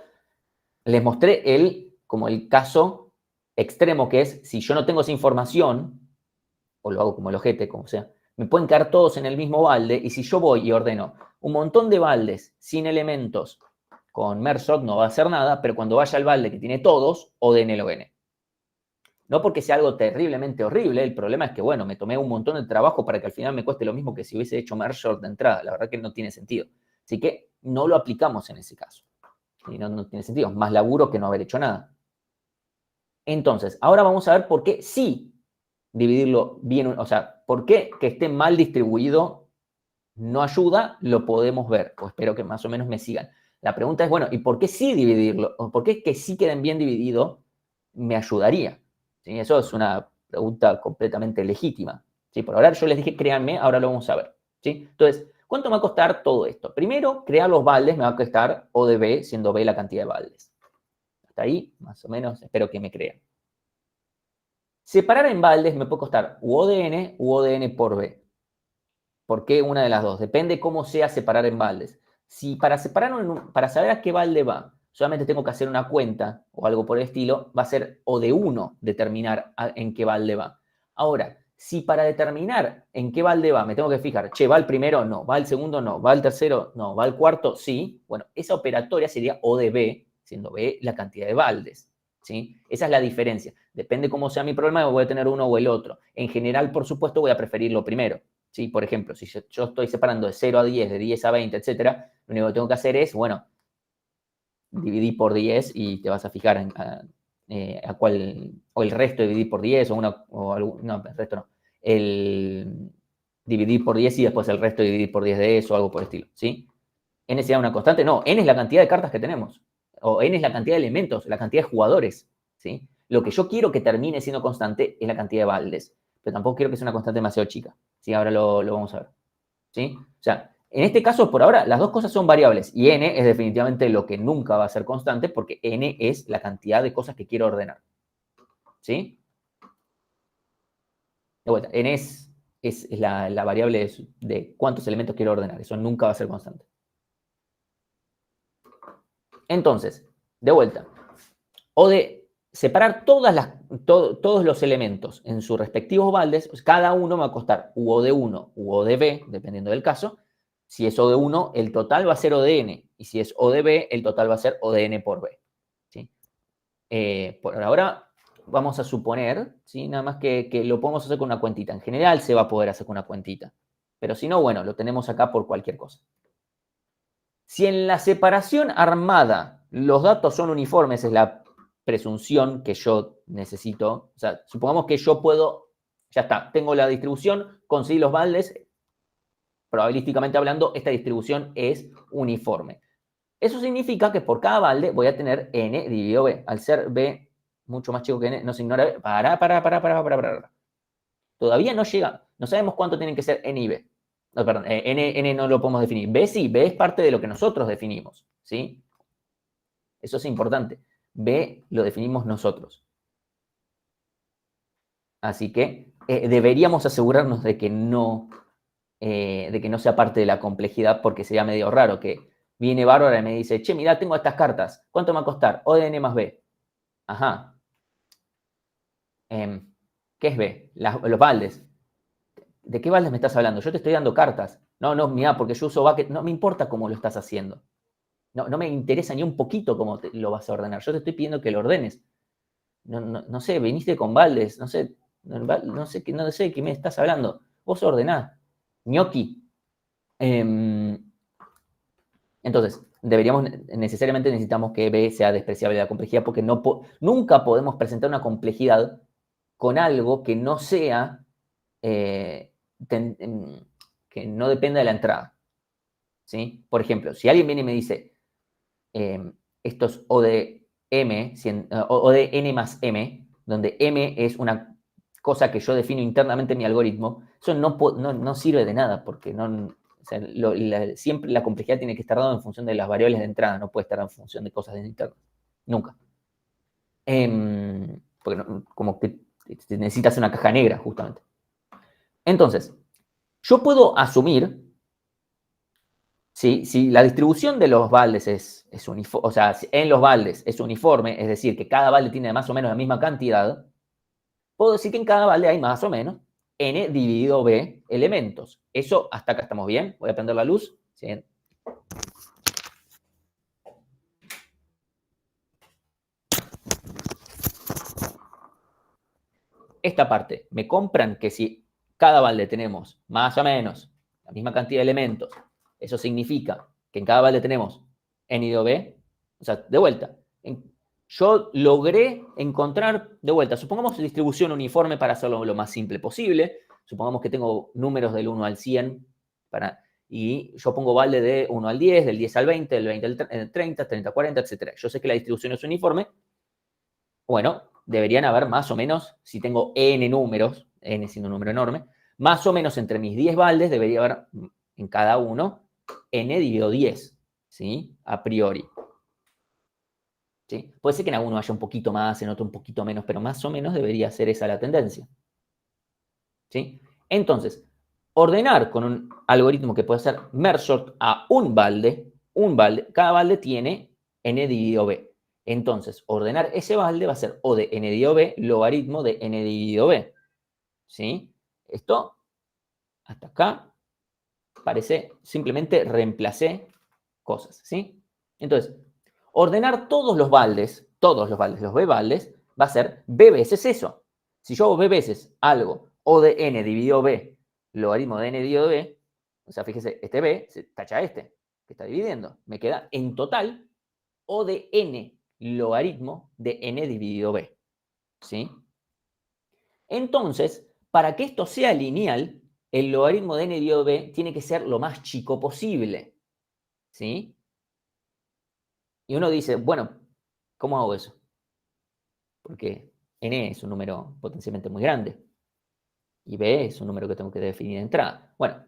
Les mostré como el caso extremo que es, si yo no tengo esa información, o lo hago como el ojete, como sea, me pueden caer todos en el mismo balde, y si yo voy y ordeno un montón de baldes sin elementos con merge sort no va a hacer nada, pero cuando vaya al balde que tiene todos, ODN-LON. No porque sea algo terriblemente horrible, el problema es que, bueno, me tomé un montón de trabajo para que al final me cueste lo mismo que si hubiese hecho merge sort de entrada. La verdad que no tiene sentido. Así que no lo aplicamos en ese caso. Y no tiene sentido. Más laburo que no haber hecho nada. Entonces, ahora vamos a ver por qué sí dividirlo bien, o sea, por qué que esté mal distribuido no ayuda, lo podemos ver, o espero que más o menos me sigan. La pregunta es, bueno, ¿y por qué sí dividirlo? ¿O por qué que sí queden bien divididos me ayudaría? ¿Sí? Eso es una pregunta completamente legítima. ¿Sí? Por ahora yo les dije, créanme, ahora lo vamos a ver. ¿Sí? Entonces, ¿cuánto me va a costar todo esto? Primero, crear los baldes me va a costar O de B, siendo B la cantidad de baldes. Hasta ahí, más o menos, espero que me crean. Separar en baldes me puede costar u ODN por B. ¿Por qué una de las dos? Depende cómo sea separar en baldes. Si para saber a qué balde va, solamente tengo que hacer una cuenta o algo por el estilo, va a ser O de 1 determinar en qué balde va. Ahora, si para determinar en qué balde va, me tengo que fijar, che, ¿va el primero? No. ¿Va el segundo? No. ¿Va el tercero? No. ¿Va el cuarto? Sí. Bueno, esa operatoria sería O de B, siendo B la cantidad de baldes. ¿Sí? Esa es la diferencia. Depende cómo sea mi problema, voy a tener uno o el otro. En general, por supuesto, voy a preferir lo primero. ¿Sí? Por ejemplo, si yo estoy separando de 0 a 10, de 10 a 20, etcétera, lo único que tengo que hacer es, bueno, dividir por 10 y te vas a fijar a cuál, o el resto dividir por 10, no, el resto no. El dividir por 10 y después el resto dividir por 10 de eso, o algo por el estilo, ¿sí? ¿N será una constante? No, N es la cantidad de cartas que tenemos. O N es la cantidad de elementos, la cantidad de jugadores, ¿sí? Lo que yo quiero que termine siendo constante es la cantidad de baldes, pero tampoco quiero que sea una constante demasiado chica, ¿sí? Ahora lo vamos a ver, ¿sí? O sea, En este caso, por ahora, las dos cosas son variables y n es definitivamente lo que nunca va a ser constante porque n es la cantidad de cosas que quiero ordenar. ¿Sí? De vuelta, n es la variable de cuántos elementos quiero ordenar. Eso nunca va a ser constante. Entonces, de vuelta, o de separar todos los elementos en sus respectivos baldes, pues cada uno me va a costar O de 1 u O de B, dependiendo del caso. Si es O de 1, el total va a ser O de N. Y si es O de B, el total va a ser O de N por B. ¿Sí? Por ahora vamos a suponer, ¿sí? Nada más que lo podemos hacer con una cuentita. En general se va a poder hacer con una cuentita. Pero si no, bueno, lo tenemos acá por cualquier cosa. Si en la separación armada los datos son uniformes, es la presunción que yo necesito. O sea, supongamos que yo puedo, ya está, tengo la distribución, conseguí los baldes. Probabilísticamente hablando, esta distribución es uniforme. Eso significa que por cada balde voy a tener n dividido b. Al ser b mucho más chico que n, no se ignora b. Para. Todavía no llega, no sabemos cuánto tienen que ser n y b. No, perdón, n no lo podemos definir. B sí, b es parte de lo que nosotros definimos, ¿sí? Eso es importante. B lo definimos nosotros. Así que deberíamos asegurarnos de que no sea parte de la complejidad, porque sería medio raro que viene Bárbara y me dice, che, mirá, tengo estas cartas. ¿Cuánto me va a costar? O de n más b. Ajá. ¿Qué es b? Los baldes. ¿De qué baldes me estás hablando? Yo te estoy dando cartas. No, mirá, porque yo uso bucket. No me importa cómo lo estás haciendo. No me interesa ni un poquito cómo lo vas a ordenar. Yo te estoy pidiendo que lo ordenes. No sé, viniste con baldes. No sé de qué me estás hablando. Vos ordenás. Gnocchi. Entonces, necesariamente necesitamos que B sea despreciable de la complejidad porque nunca podemos presentar una complejidad con algo que no sea, que no dependa de la entrada. ¿Sí? Por ejemplo, si alguien viene y me dice, esto es O de M, O de N más M, donde M es una cosa que yo defino internamente en mi algoritmo, eso no sirve de nada porque o sea, siempre la complejidad tiene que estar dada en función de las variables de entrada, no puede estar en función de cosas internas. Nunca. Porque como que necesitas una caja negra, justamente. Entonces, yo puedo asumir, si la distribución de los baldes es uniforme, o sea, en los baldes es uniforme, es decir, que cada balde tiene más o menos la misma cantidad, puedo decir que en cada balde hay más o menos n dividido b elementos. Eso, hasta acá estamos bien. Voy a prender la luz. ¿Sí? Esta parte, me compran que si cada balde tenemos más o menos la misma cantidad de elementos, eso significa que en cada balde tenemos n dividido b. O sea, de vuelta, yo logré encontrar, de vuelta, supongamos distribución uniforme para hacerlo lo más simple posible. Supongamos que tengo números del 1 al 100 y yo pongo balde de 1 al 10, del 10 al 20, del 20 al 30, 30 al 40, etc. Yo sé que la distribución es uniforme. Bueno, deberían haber más o menos, si tengo n números, n siendo un número enorme, más o menos entre mis 10 baldes debería haber en cada uno n dividido 10, ¿sí? A priori. ¿Sí? Puede ser que en alguno haya un poquito más, en otro un poquito menos, pero más o menos debería ser esa la tendencia. ¿Sí? Entonces, ordenar con un algoritmo que puede ser merge sort a un balde, cada balde tiene n dividido b. Entonces, ordenar ese balde va a ser O de n dividido b logaritmo de n dividido b. ¿Sí? Esto, hasta acá, parece, simplemente reemplacé cosas. ¿Sí? Entonces, ordenar todos los baldes, los b baldes, va a ser b veces eso. Si yo hago b veces algo, O de n dividido b, logaritmo de n dividido b, o sea, fíjese, este b se tacha este, que está dividiendo. Me queda en total O de n logaritmo de n dividido b. ¿Sí? Entonces, para que esto sea lineal, el logaritmo de n dividido b tiene que ser lo más chico posible. ¿Sí? Y uno dice, bueno, ¿cómo hago eso? Porque n es un número potencialmente muy grande. Y b es un número que tengo que definir de entrada. Bueno,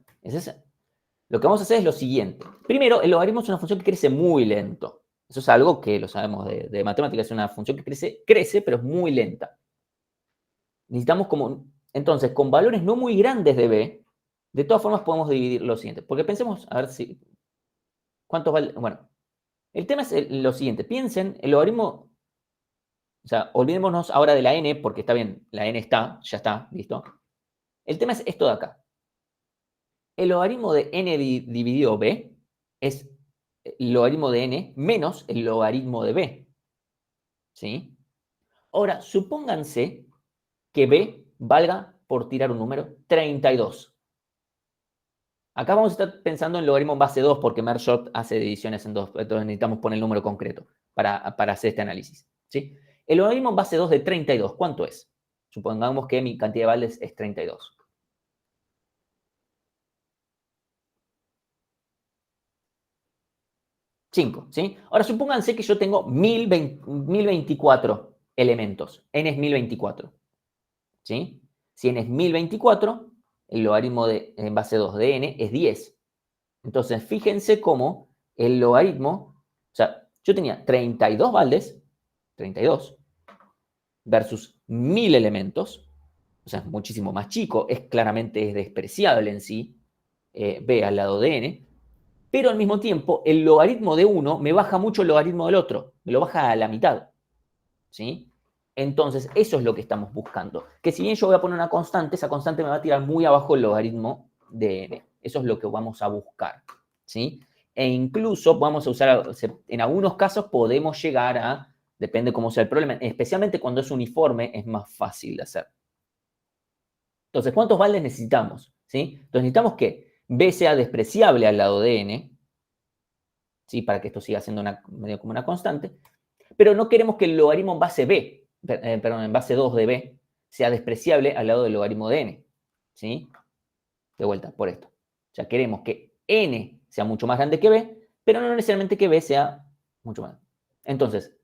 Lo que vamos a hacer es lo siguiente. Primero, el logaritmo es una función que crece muy lento. Eso es algo que lo sabemos de matemáticas, es una función que crece, pero es muy lenta. Necesitamos entonces, con valores no muy grandes de b, de todas formas podemos dividir lo siguiente. Porque pensemos, a ver si, ¿cuántos vale? Bueno, el tema es lo siguiente. Piensen, el logaritmo, o sea, olvidémonos ahora de la n, porque está bien, la n ya está, listo. El tema es esto de acá. El logaritmo de n dividido b es el logaritmo de n menos el logaritmo de b. ¿Sí? Ahora, supónganse que b valga, por tirar un número, 32. Acá vamos a estar pensando en logaritmo en base 2 porque Merge hace divisiones en 2. Entonces necesitamos poner el número concreto para hacer este análisis. ¿Sí? El logaritmo en base 2 de 32, ¿cuánto es? Supongamos que mi cantidad de baldes es 32. 5, ¿sí? Ahora, supónganse que yo tengo 1024 elementos. N es 1024, ¿sí? Si N es 1024, el logaritmo en base 2 de N es 10. Entonces, fíjense cómo el logaritmo, o sea, yo tenía 32 baldes, 32, versus 1000 elementos, o sea, es muchísimo más chico, claramente es despreciable en sí, B al lado de N, pero al mismo tiempo el logaritmo de uno me baja mucho el logaritmo del otro, me lo baja a la mitad, ¿sí? Entonces, eso es lo que estamos buscando. Que si bien yo voy a poner una constante, esa constante me va a tirar muy abajo el logaritmo de n. Eso es lo que vamos a buscar, ¿sí? E incluso vamos a usar, en algunos casos podemos llegar a, depende cómo sea el problema, especialmente cuando es uniforme, es más fácil de hacer. Entonces, ¿cuántos baldes necesitamos? ¿Sí? Entonces, necesitamos que b sea despreciable al lado de n, ¿sí? Para que esto siga siendo medio como una constante, pero no queremos que el logaritmo en base b, perdón, en base 2 de b, sea despreciable al lado del logaritmo de n, ¿sí? De vuelta, por esto. O sea, queremos que n sea mucho más grande que b, pero no necesariamente que b sea mucho más. Entonces,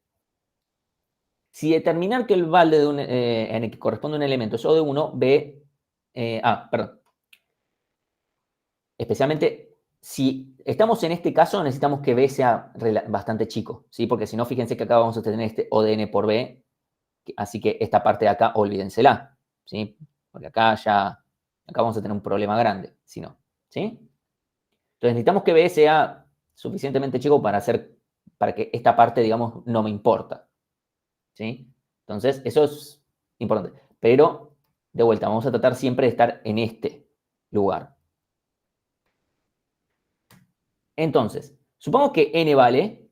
si determinar que el balde de n que corresponde a un elemento es O de 1, b, perdón. Especialmente, si estamos en este caso, necesitamos que b sea bastante chico, ¿sí? Porque si no, fíjense que acá vamos a tener este O de n por b, así que esta parte de acá, olvídensela, ¿sí? Porque acá vamos a tener un problema grande, si no, ¿sí? Entonces necesitamos que b sea suficientemente chico para que esta parte, digamos, no me importa, ¿sí? Entonces, eso es importante. Pero, de vuelta, vamos a tratar siempre de estar en este lugar. Entonces, supongamos que n vale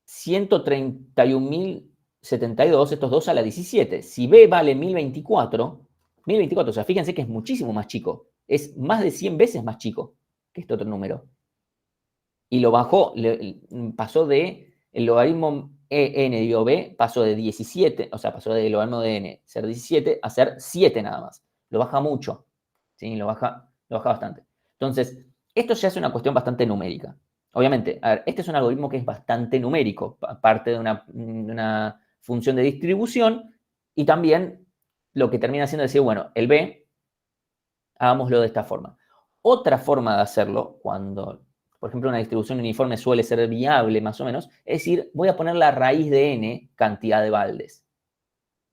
131.072, estos 2 a la 17. Si b vale 1024, o sea, fíjense que es muchísimo más chico. Es más de 100 veces más chico que este otro número. Y lo bajó, pasó de, el logaritmo n dividido b, pasó de 17, o sea, pasó del logaritmo de n ser 17 a ser 7 nada más. Lo baja mucho, ¿sí? Lo baja bastante. Entonces, esto ya es una cuestión bastante numérica. Obviamente, a ver, este es un algoritmo que es bastante numérico, parte de una función de distribución, y también lo que termina siendo decir, bueno, el b, hagámoslo de esta forma. Otra forma de hacerlo, cuando, por ejemplo, una distribución uniforme suele ser viable más o menos, es decir, voy a poner la raíz de n cantidad de baldes,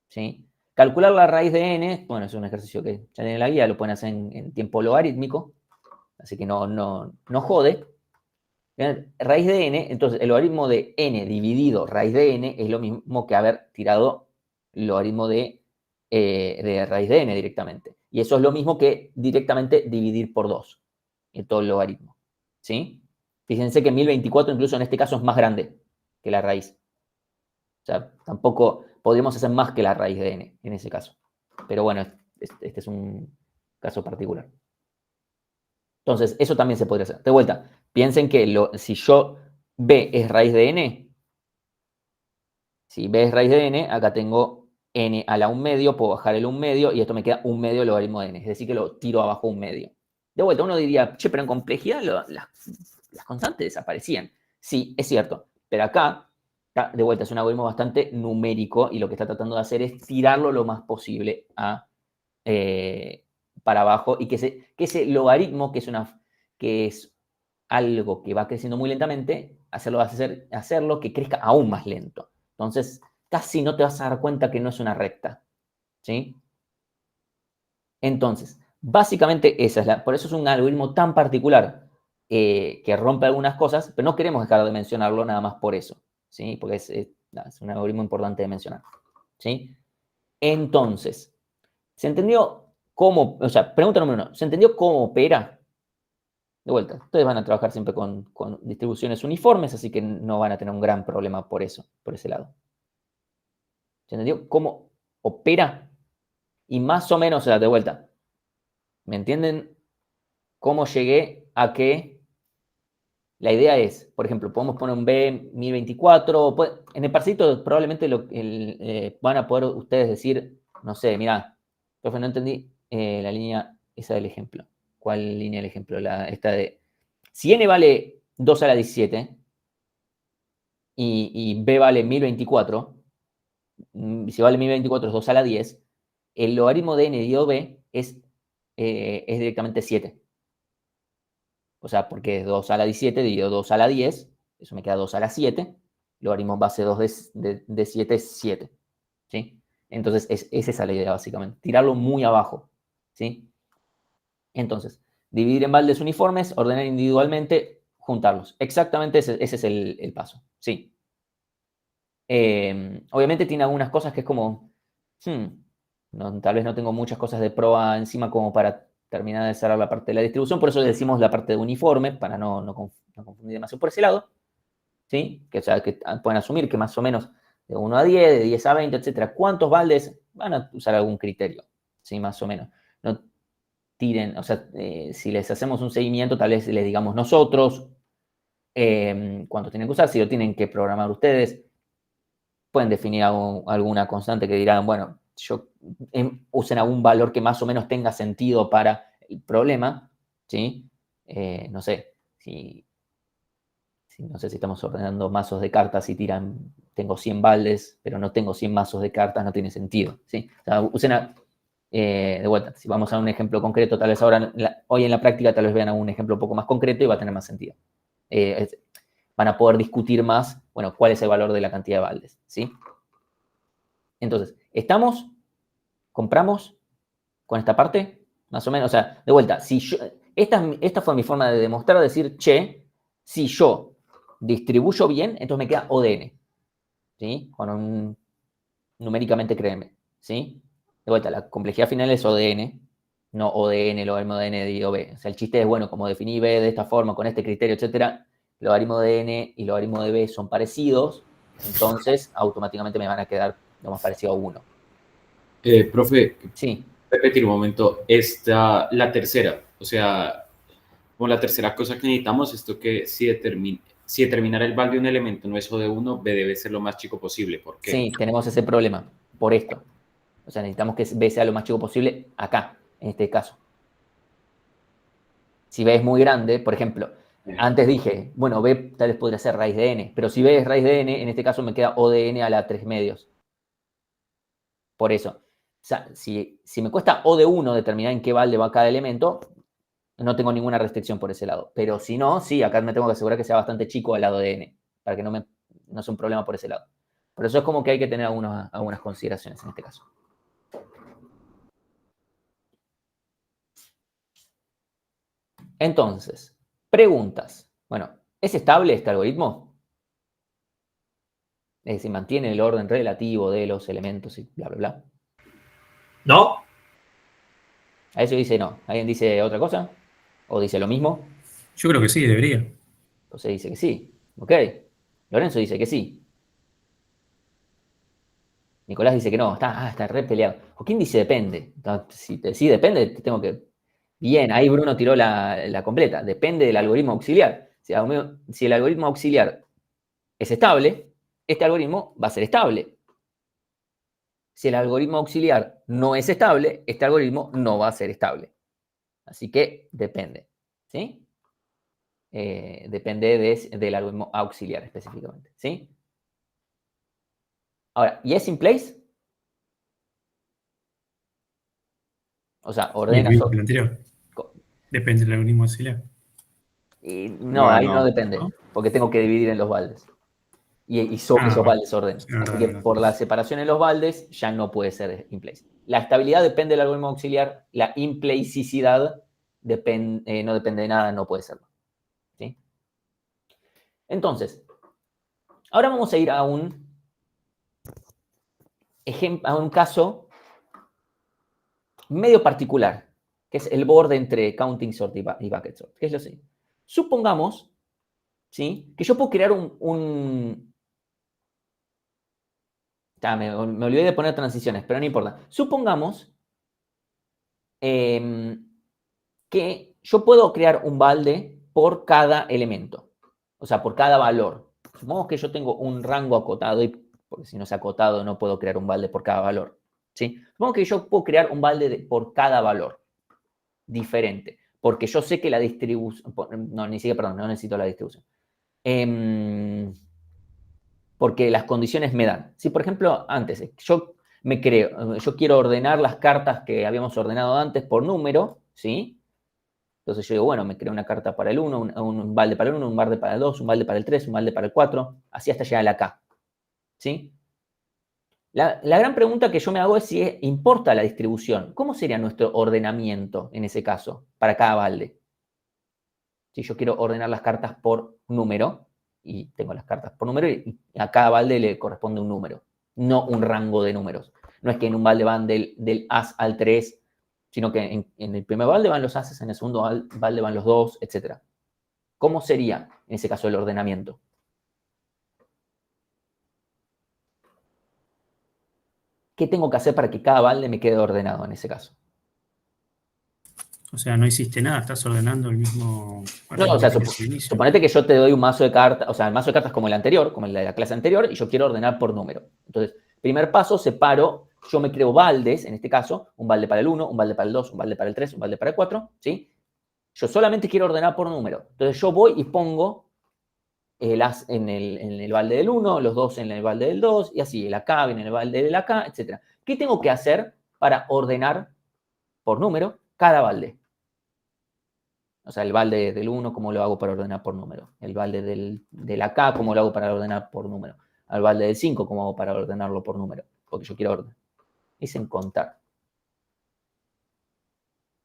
¿sí? Calcular la raíz de n, bueno, es un ejercicio que ya tiene la guía, lo pueden hacer en tiempo logarítmico, así que no jode. Raíz de n, entonces el logaritmo de n dividido raíz de n es lo mismo que haber tirado el logaritmo de raíz de n directamente. Y eso es lo mismo que directamente dividir por 2 en todo el logaritmo, ¿sí? Fíjense que 1024 incluso en este caso es más grande que la raíz. O sea, tampoco podríamos hacer más que la raíz de n en ese caso. Pero bueno, este es un caso particular. Entonces, eso también se podría hacer. De vuelta, piensen que si b es raíz de n, si b es raíz de n, acá tengo n a la 1/2, puedo bajar el 1/2 y esto me queda 1/2 logaritmo de n. Es decir, que lo tiro abajo 1/2. De vuelta, uno diría, che, pero en complejidad las constantes desaparecían. Sí, es cierto. Pero acá, de vuelta, es un algoritmo bastante numérico y lo que está tratando de hacer es tirarlo lo más posible para abajo y que ese logaritmo, que es que es algo que va creciendo muy lentamente, hacerlo que crezca aún más lento. Entonces, casi no te vas a dar cuenta que no es una recta, ¿sí? Entonces, básicamente por eso es un algoritmo tan particular que rompe algunas cosas, pero no queremos dejar de mencionarlo nada más por eso, ¿sí? Porque es un algoritmo importante de mencionar, ¿sí? Entonces, ¿se entendió cómo, o sea, pregunta número 1, ¿se entendió cómo opera? De vuelta, ustedes van a trabajar siempre con distribuciones uniformes, así que no van a tener un gran problema por eso, por ese lado. ¿Se entendió cómo opera? Y más o menos, o sea, de vuelta, ¿me entienden cómo llegué a que la idea es, por ejemplo, podemos poner un B1024, en el parcito probablemente van a poder ustedes decir, no sé, mira, profe, no entendí la línea esa del ejemplo. ¿Cuál línea del ejemplo? Esta de, si n vale 2 a la 17 y b vale 1024, si vale 1024 es 2 a la 10, el logaritmo de n dividido b es directamente 7. O sea, porque es 2 a la 17 dividido 2 a la 10, eso me queda 2 a la 7, logaritmo base 2 de 7 es 7, ¿sí? Entonces, esa es la idea, básicamente, tirarlo muy abajo, ¿sí? Entonces, dividir en baldes uniformes, ordenar individualmente, juntarlos. Exactamente ese es el paso, ¿sí? Obviamente tiene algunas cosas que es como, tal vez no tengo muchas cosas de prueba encima como para terminar de cerrar la parte de la distribución, por eso decimos la parte de uniforme, para no confundir demasiado por ese lado, ¿sí? Que, o sea, que pueden asumir que más o menos de 1 a 10, de 10 a 20, etcétera, ¿cuántos baldes van a usar algún criterio? ¿Sí? Más o menos. No tiren, o sea, si les hacemos un seguimiento, tal vez les digamos nosotros cuánto tienen que usar, si lo tienen que programar ustedes, pueden definir alguna constante que dirán, bueno, usen algún valor que más o menos tenga sentido para el problema, ¿sí? No sé, no sé si estamos ordenando mazos de cartas y tengo 100 baldes, pero no tengo 100 mazos de cartas, no tiene sentido, ¿sí? O sea, usen de vuelta, si vamos a un ejemplo concreto, tal vez ahora, hoy en la práctica, tal vez vean un ejemplo un poco más concreto y va a tener más sentido. Van a poder discutir más, bueno, cuál es el valor de la cantidad de baldes, ¿sí? Entonces, compramos con esta parte, más o menos, o sea, de vuelta, esta fue mi forma de demostrar, decir, che, si yo distribuyo bien, entonces me queda ODN, ¿sí? Numéricamente créeme, ¿sí? De vuelta, la complejidad final es ODN, no ODN, logaritmo de n dividido b. O sea, el chiste es, bueno, como definí b de esta forma, con este criterio, etcétera, logaritmo de n y logaritmo de b son parecidos, entonces automáticamente me van a quedar lo más parecido a 1. Profe, Sí. repetir un momento, la tercera, o sea, como la tercera cosa que necesitamos, esto que si determinar el valor de un elemento no es O de 1, B debe ser lo más chico posible. ¿Por qué? Sí, tenemos ese problema por esto. O sea, necesitamos que B sea lo más chico posible acá, en este caso. Si B es muy grande, por ejemplo, antes dije, bueno, B tal vez podría ser raíz de n, pero si B es raíz de n, en este caso me queda O de n a la 3 medios. Por eso, o sea, si me cuesta O de 1 determinar en qué balde va cada elemento, no tengo ninguna restricción por ese lado. Pero si no, sí, acá me tengo que asegurar que sea bastante chico al lado de n, para que no sea un problema por ese lado. Por eso es como que hay que tener algunas consideraciones en este caso. Entonces, preguntas. Bueno, ¿es estable este algoritmo? Es decir, mantiene el orden relativo de los elementos y bla, bla, bla. ¿No? A eso dice no. ¿Alguien dice otra cosa? ¿O dice lo mismo? Yo creo que sí, debería. Entonces dice que sí. Ok. Lorenzo dice que sí. Nicolás dice que no. Está re peleado. ¿Quién dice depende? Si depende, te tengo que... Bien, ahí Bruno tiró la completa. Depende del algoritmo auxiliar. Si el algoritmo auxiliar es estable, este algoritmo va a ser estable. Si el algoritmo auxiliar no es estable, este algoritmo no va a ser estable. Así que depende, ¿sí? Depende del algoritmo auxiliar específicamente, ¿sí? Ahora, ¿y es in place? O sea, Y el ordena... mismo que el anterior. Depende del algoritmo auxiliar. Y no, ahí no depende, ¿no? porque tengo que dividir en los baldes. Y esos bueno, baldes ordeno. sí, verdad, Así que verdad. por la separación en los baldes ya no puede ser in place. La estabilidad depende del algoritmo auxiliar, la implacicidad no depende de nada, no puede serlo. ¿Sí? Entonces, ahora vamos a ir a un caso medio particular, que es el borde entre counting sort y bucket sort, que es lo siguiente. Supongamos, ¿sí?, que yo puedo crear me olvidé de poner transiciones, pero no importa. Supongamos que yo puedo crear un balde por cada elemento, o sea, por cada valor. Supongamos que yo tengo un rango acotado, porque si no es acotado no puedo crear un balde por cada valor. ¿Sí? Supongamos que yo puedo crear un balde por cada valor diferente, porque yo sé que la distribución, no necesito la distribución. Porque las condiciones me dan. Si, por ejemplo, antes, yo quiero ordenar las cartas que habíamos ordenado antes por número, ¿sí? Entonces yo digo, bueno, me creo una carta para el 1, un balde para el 1, un balde para el 2, un balde para el 3, un balde para el 4, así hasta llegar a la K, ¿sí? La gran pregunta que yo me hago es si importa la distribución. ¿Cómo sería nuestro ordenamiento en ese caso para cada balde? Si yo quiero ordenar las cartas por número, y tengo las cartas por número, y a cada balde le corresponde un número, no un rango de números. No es que en un balde van del as al 3, sino que en el primer balde van los ases, en el segundo balde van los 2, etc. ¿Cómo sería, en ese caso, el ordenamiento? ¿Qué tengo que hacer para que cada balde me quede ordenado en ese caso? O sea, no hiciste nada, estás ordenando el mismo No, o sea, arreglo que tenías al inicio. suponete que yo te doy un mazo de cartas, o sea, el mazo de cartas como el anterior, como el de la clase anterior, y yo quiero ordenar por número. Entonces, primer paso, separo, yo me creo baldes, en este caso, un balde para el 1, un balde para el 2, un balde para el 3, un balde para el 4, ¿sí? Yo solamente quiero ordenar por número. Entonces, yo voy y pongo el as en el balde del 1, los 2 en el balde del 2, y así, el AK viene en el balde del AK, etc. ¿Qué tengo que hacer para ordenar por número cada balde? O sea, el balde del 1, ¿cómo lo hago para ordenar por número? El balde del AK, ¿cómo lo hago para ordenar por número? Al balde del 5, ¿cómo hago para ordenarlo por número? Porque yo quiero orden. Dicen contar.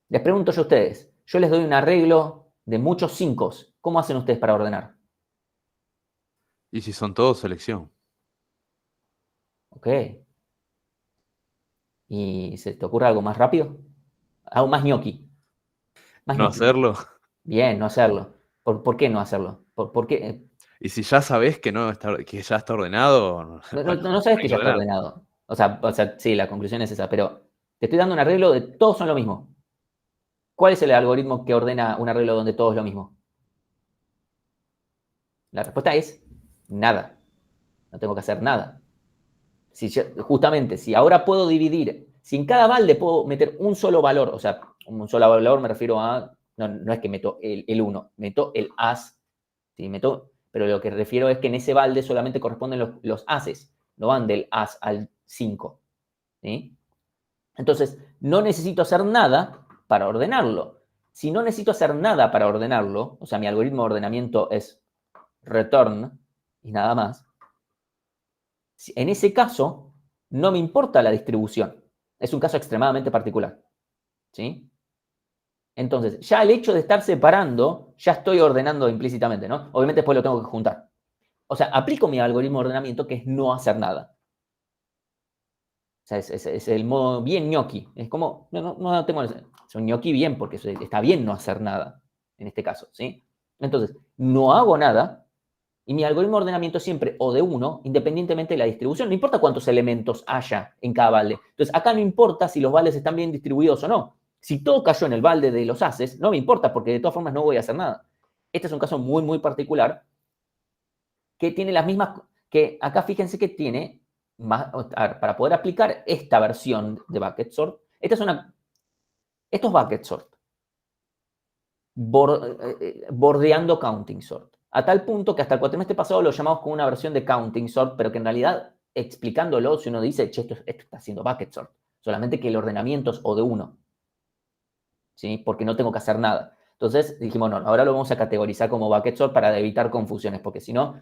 Les pregunto yo a ustedes. Yo les doy un arreglo de muchos 5. ¿Cómo hacen ustedes para ordenar? Y si son todos, selección. Ok. ¿Y se te ocurre algo más rápido? Algo más ñoqui. Más No ñoqui. hacerlo. Bien, no hacerlo. ¿Por qué no hacerlo? ¿Por qué? Y si ya sabes que que ya está ordenado, No sabes que ya está ordenado. O sea, sí, la conclusión es esa, pero te estoy dando un arreglo de todos son lo mismo. ¿Cuál es el algoritmo que ordena un arreglo donde todo es lo mismo? La respuesta es nada. No tengo que hacer nada. Justamente, si ahora puedo dividir, si en cada balde puedo meter un solo valor, o sea, un solo valor me refiero a, no es que meto el 1, meto el as, ¿sí? Pero lo que refiero es que en ese balde solamente corresponden los ases, no van del as al 5. ¿Sí? Entonces, no necesito hacer nada para ordenarlo. Si no necesito hacer nada para ordenarlo, o sea, mi algoritmo de ordenamiento es return y nada más, en ese caso, no me importa la distribución. Es un caso extremadamente particular. ¿Sí? Entonces, ya el hecho de estar separando, ya estoy ordenando implícitamente, ¿no? Obviamente después lo tengo que juntar. O sea, aplico mi algoritmo de ordenamiento que es no hacer nada. O sea, es el modo bien ñoqui. Es como, no tengo... Es un ñoqui bien, porque está bien no hacer nada, en este caso, ¿sí? Entonces, no hago nada, y mi algoritmo de ordenamiento es siempre o de 1, independientemente de la distribución. No importa cuántos elementos haya en cada balde. Entonces, acá no importa si los baldes están bien distribuidos o no. Si todo cayó en el balde de los ases, no me importa, porque de todas formas no voy a hacer nada. Este es un caso muy, muy particular, que tiene las mismas... Que acá fíjense que tiene... para poder aplicar esta versión de bucket sort, esto es bucket sort, bordeando counting sort, a tal punto que hasta el cuatrimestre pasado lo llamamos como una versión de counting sort, pero que en realidad, explicándolo, si uno dice, che, esto está haciendo bucket sort, solamente que el ordenamiento es o de 1, ¿sí? Porque no tengo que hacer nada. Entonces dijimos, no, ahora lo vamos a categorizar como bucket sort para evitar confusiones, porque si no,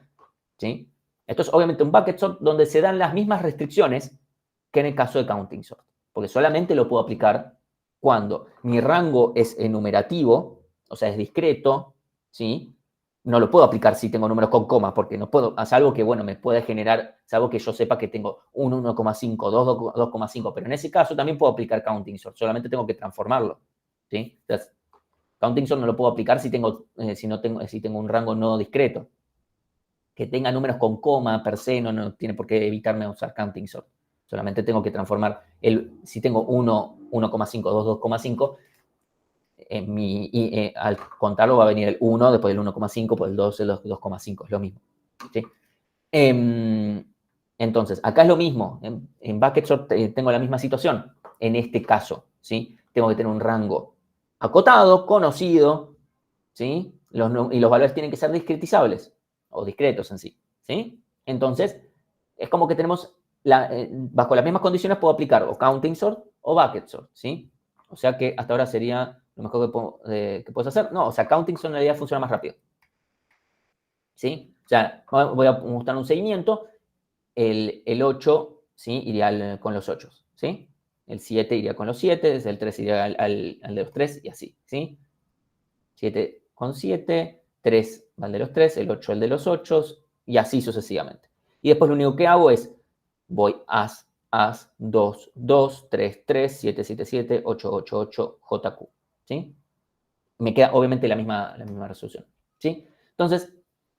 ¿sí? Esto es obviamente un bucket sort donde se dan las mismas restricciones que en el caso de counting sort, porque solamente lo puedo aplicar cuando mi rango es enumerativo, o sea, es discreto, ¿sí? No lo puedo aplicar si tengo números con comas, porque no puedo, es algo que, bueno, me puede generar, es algo que yo sepa que tengo un 1,5, 2,5, pero en ese caso también puedo aplicar counting sort, solamente tengo que transformarlo, ¿sí? Entonces, counting sort no lo puedo aplicar si tengo un rango no discreto. Que tenga números con coma per se no tiene por qué evitarme usar counting sort. Solamente tengo que transformar si tengo 1, 1,5, 2, 2,5, al contarlo va a venir el 1, después el 1,5, después el 2, el 2,5, es lo mismo. ¿Sí? Entonces, acá es lo mismo. En bucket sort tengo la misma situación. En este caso, ¿sí? Tengo que tener un rango acotado, conocido, ¿sí? Y los valores tienen que ser discretizables o discretos en sí, ¿sí? Entonces, es como que tenemos, bajo las mismas condiciones puedo aplicar o counting sort o bucket sort, ¿sí? O sea que hasta ahora sería lo mejor que puedes hacer. No, o sea, counting sort en realidad funciona más rápido, ¿sí? O sea, voy a mostrar un seguimiento, el 8, ¿sí? Iría con los 8, ¿sí? El 7 iría con los 7, el 3 iría al de los 3 y así, ¿sí? 7 con 7, 3 va al de los 3, el 8 al de los 8 y así sucesivamente. Y después lo único que hago es voy as, 2, 2, 3, 3, 7, 7, 7, 8, 8, 8, JQ, ¿sí? Me queda obviamente la misma resolución, ¿sí? Entonces,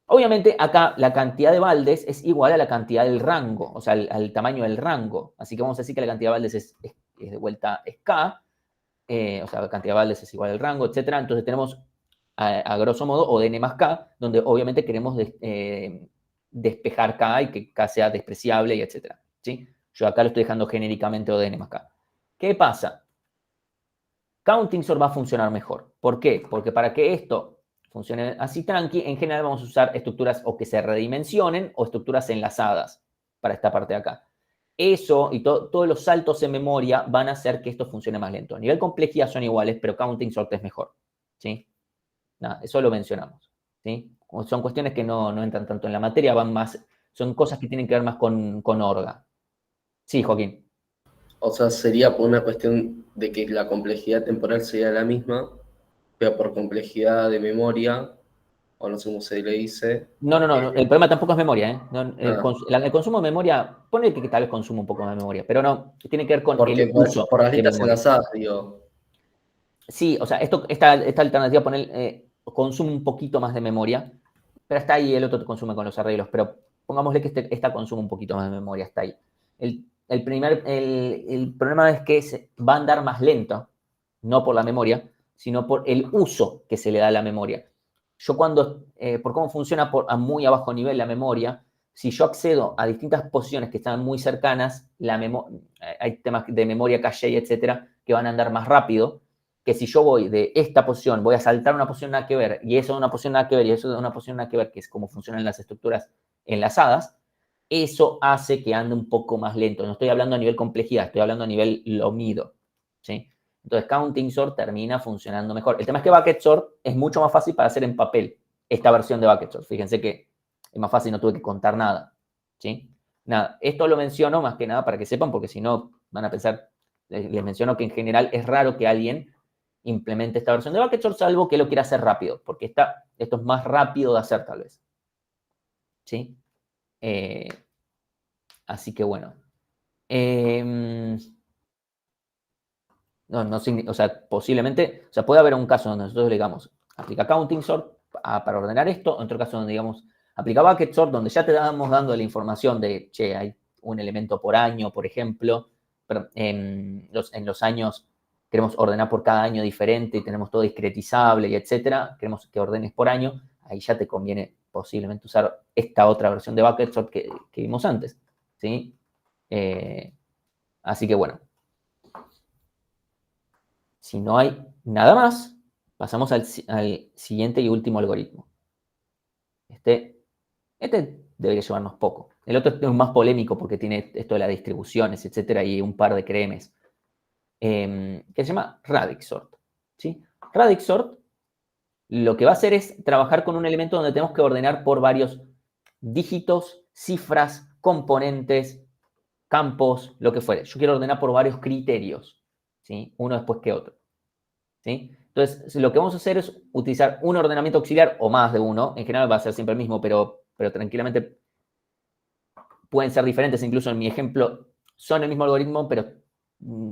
obviamente acá la cantidad de baldes es igual a la cantidad del rango, o sea, al tamaño del rango. Así que vamos a decir que la cantidad de baldes es de vuelta es K, o sea, la cantidad de baldes es igual al rango, etcétera. Entonces tenemos, a grosso modo, o n más K, donde obviamente queremos despejar K y que K sea despreciable, y etcétera, ¿sí? Yo acá lo estoy dejando genéricamente o n más K. ¿Qué pasa? Counting sort va a funcionar mejor. ¿Por qué? Porque para que esto funcione así tranqui, en general vamos a usar estructuras o que se redimensionen o estructuras enlazadas para esta parte de acá. Eso y todos los saltos en memoria van a hacer que esto funcione más lento. A nivel complejidad son iguales, pero counting sort es mejor, ¿sí? Nada, eso lo mencionamos, ¿sí? Son cuestiones que no entran tanto en la materia, son cosas que tienen que ver más con Orga. Sí, Joaquín. O sea, sería por una cuestión de que la complejidad temporal sería la misma, pero por complejidad de memoria, o no sé cómo se le dice. No, el problema tampoco es memoria, ¿eh? El consumo de memoria, pone que tal vez consume un poco más de memoria, pero no, tiene que ver con Porque el uso por las de listas memoria. enlazadas, digo. Sí, o sea, esta alternativa consume un poquito más de memoria, pero está ahí, el otro consume con los arreglos, pero pongámosle que esta consume un poquito más de memoria, está ahí. El problema es que va a andar más lento, no por la memoria, sino por el uso que se le da a la memoria. Yo por cómo funciona a muy bajo nivel la memoria, si yo accedo a distintas posiciones que están muy cercanas, hay temas de memoria caché, etcétera, que van a andar más rápido, que si yo voy de esta posición, voy a saltar una posición nada que ver, y eso de una posición nada que ver, y eso de una posición nada que ver, que es como funcionan las estructuras enlazadas, eso hace que ande un poco más lento. No estoy hablando a nivel complejidad, estoy hablando a nivel lo mido, ¿sí? Entonces, counting sort termina funcionando mejor. El tema es que bucket sort es mucho más fácil para hacer en papel, esta versión de bucket sort. Fíjense que es más fácil, no tuve que contar nada, ¿sí? Nada, esto lo menciono más que nada para que sepan, porque si no van a pensar, les menciono que en general es raro que alguien implemente esta versión de bucket sort, salvo que lo quiera hacer rápido, porque esto es más rápido de hacer tal vez, ¿sí? Así que bueno. O sea, posiblemente, o sea, puede haber un caso donde nosotros digamos, aplica counting sort para ordenar esto, otro caso donde digamos, aplica bucket sort, donde ya te estamos dando la información de, che, hay un elemento por año, por ejemplo, pero en los años queremos ordenar por cada año diferente y tenemos todo discretizable y etcétera, queremos que ordenes por año, ahí ya te conviene posiblemente usar esta otra versión de bucket sort que vimos antes, ¿sí? Así que bueno. Si no hay nada más, pasamos al siguiente y último algoritmo. Este debería llevarnos poco. El otro es más polémico porque tiene esto de las distribuciones, etcétera, y un par de cremes. Que se llama Radix Sort, ¿sí? Radix Sort lo que va a hacer es trabajar con un elemento donde tenemos que ordenar por varios dígitos, cifras, componentes, campos, lo que fuere. Yo quiero ordenar por varios criterios, ¿sí? Uno después que otro, ¿sí? Entonces, lo que vamos a hacer es utilizar un ordenamiento auxiliar o más de uno. En general va a ser siempre el mismo, pero tranquilamente pueden ser diferentes. Incluso en mi ejemplo son el mismo algoritmo, pero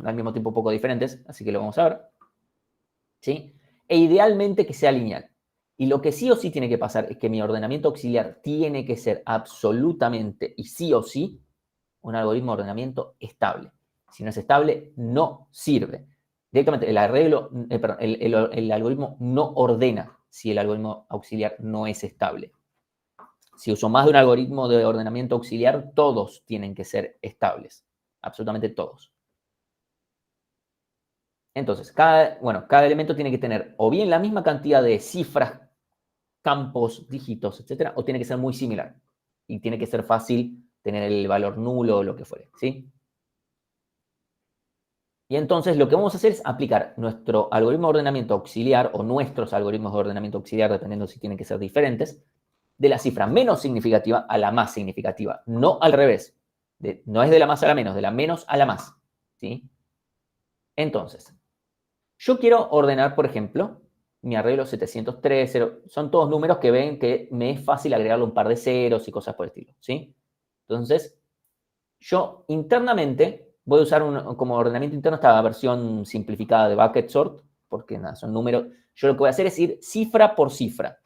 al mismo tiempo un poco diferentes. Así que lo vamos a ver, ¿sí? E idealmente que sea lineal. Y lo que sí o sí tiene que pasar es que mi ordenamiento auxiliar tiene que ser absolutamente y sí o sí un algoritmo de ordenamiento estable. Si no es estable, no sirve. Directamente, el algoritmo no ordena si el algoritmo auxiliar no es estable. Si uso más de un algoritmo de ordenamiento auxiliar, todos tienen que ser estables. Absolutamente todos. Entonces, cada elemento tiene que tener o bien la misma cantidad de cifras, campos, dígitos, etcétera, o tiene que ser muy similar. Y tiene que ser fácil tener el valor nulo o lo que fuere, ¿sí? Y entonces lo que vamos a hacer es aplicar nuestro algoritmo de ordenamiento auxiliar o nuestros algoritmos de ordenamiento auxiliar, dependiendo si tienen que ser diferentes, de la cifra menos significativa a la más significativa, no al revés. No es de la más a la menos, de la menos a la más, ¿sí? Entonces, yo quiero ordenar, por ejemplo, mi arreglo 703, 0, son todos números que ven que me es fácil agregarle un par de ceros y cosas por el estilo, ¿sí? Entonces, yo internamente voy a usar como ordenamiento interno esta versión simplificada de bucket sort, porque nada, son números. Yo lo que voy a hacer es ir cifra por cifra,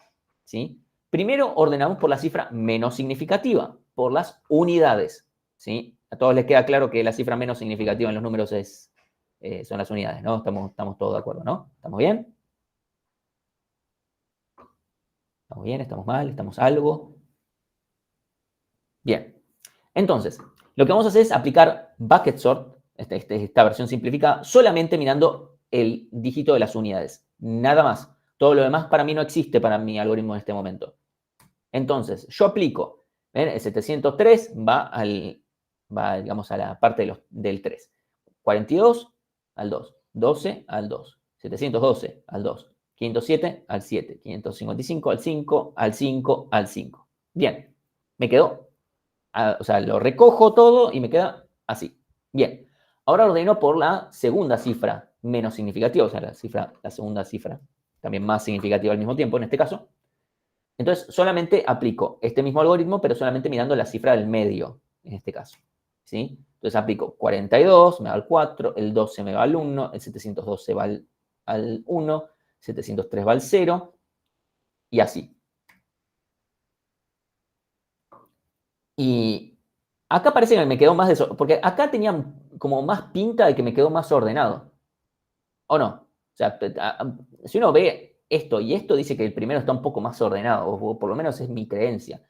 ¿sí? Primero ordenamos por la cifra menos significativa, por las unidades, ¿sí? A todos les queda claro que la cifra menos significativa en los números son las unidades, ¿no? Estamos todos de acuerdo, ¿no? ¿Estamos bien? ¿Estamos bien? ¿Estamos mal? ¿Estamos algo? Bien. Entonces, lo que vamos a hacer es aplicar bucket sort, esta versión simplificada, solamente mirando el dígito de las unidades. Nada más. Todo lo demás para mí no existe para mi algoritmo en este momento. Entonces, yo aplico. ¿Ven? El 703 va, digamos, a la parte del 3. 42 al 2. 12 al 2. 712 al 2. 507 al 7. 555 al 5. Al 5 al 5. Bien. Me quedó. O sea, lo recojo todo y me queda así. Bien. Ahora ordeno por la segunda cifra menos significativa, o sea, la segunda cifra también más significativa al mismo tiempo, en este caso. Entonces, solamente aplico este mismo algoritmo, pero solamente mirando la cifra del medio, en este caso. ¿Sí? Entonces, aplico 42, me va al 4, el 12 me va al 1, el 712 va al 1, 703 va al 0, y así. Y acá parece que me quedó más porque acá tenía como más pinta de que me quedó más ordenado. ¿O no? O sea, si uno ve esto y esto, dice que el primero está un poco más ordenado, o por lo menos es mi creencia.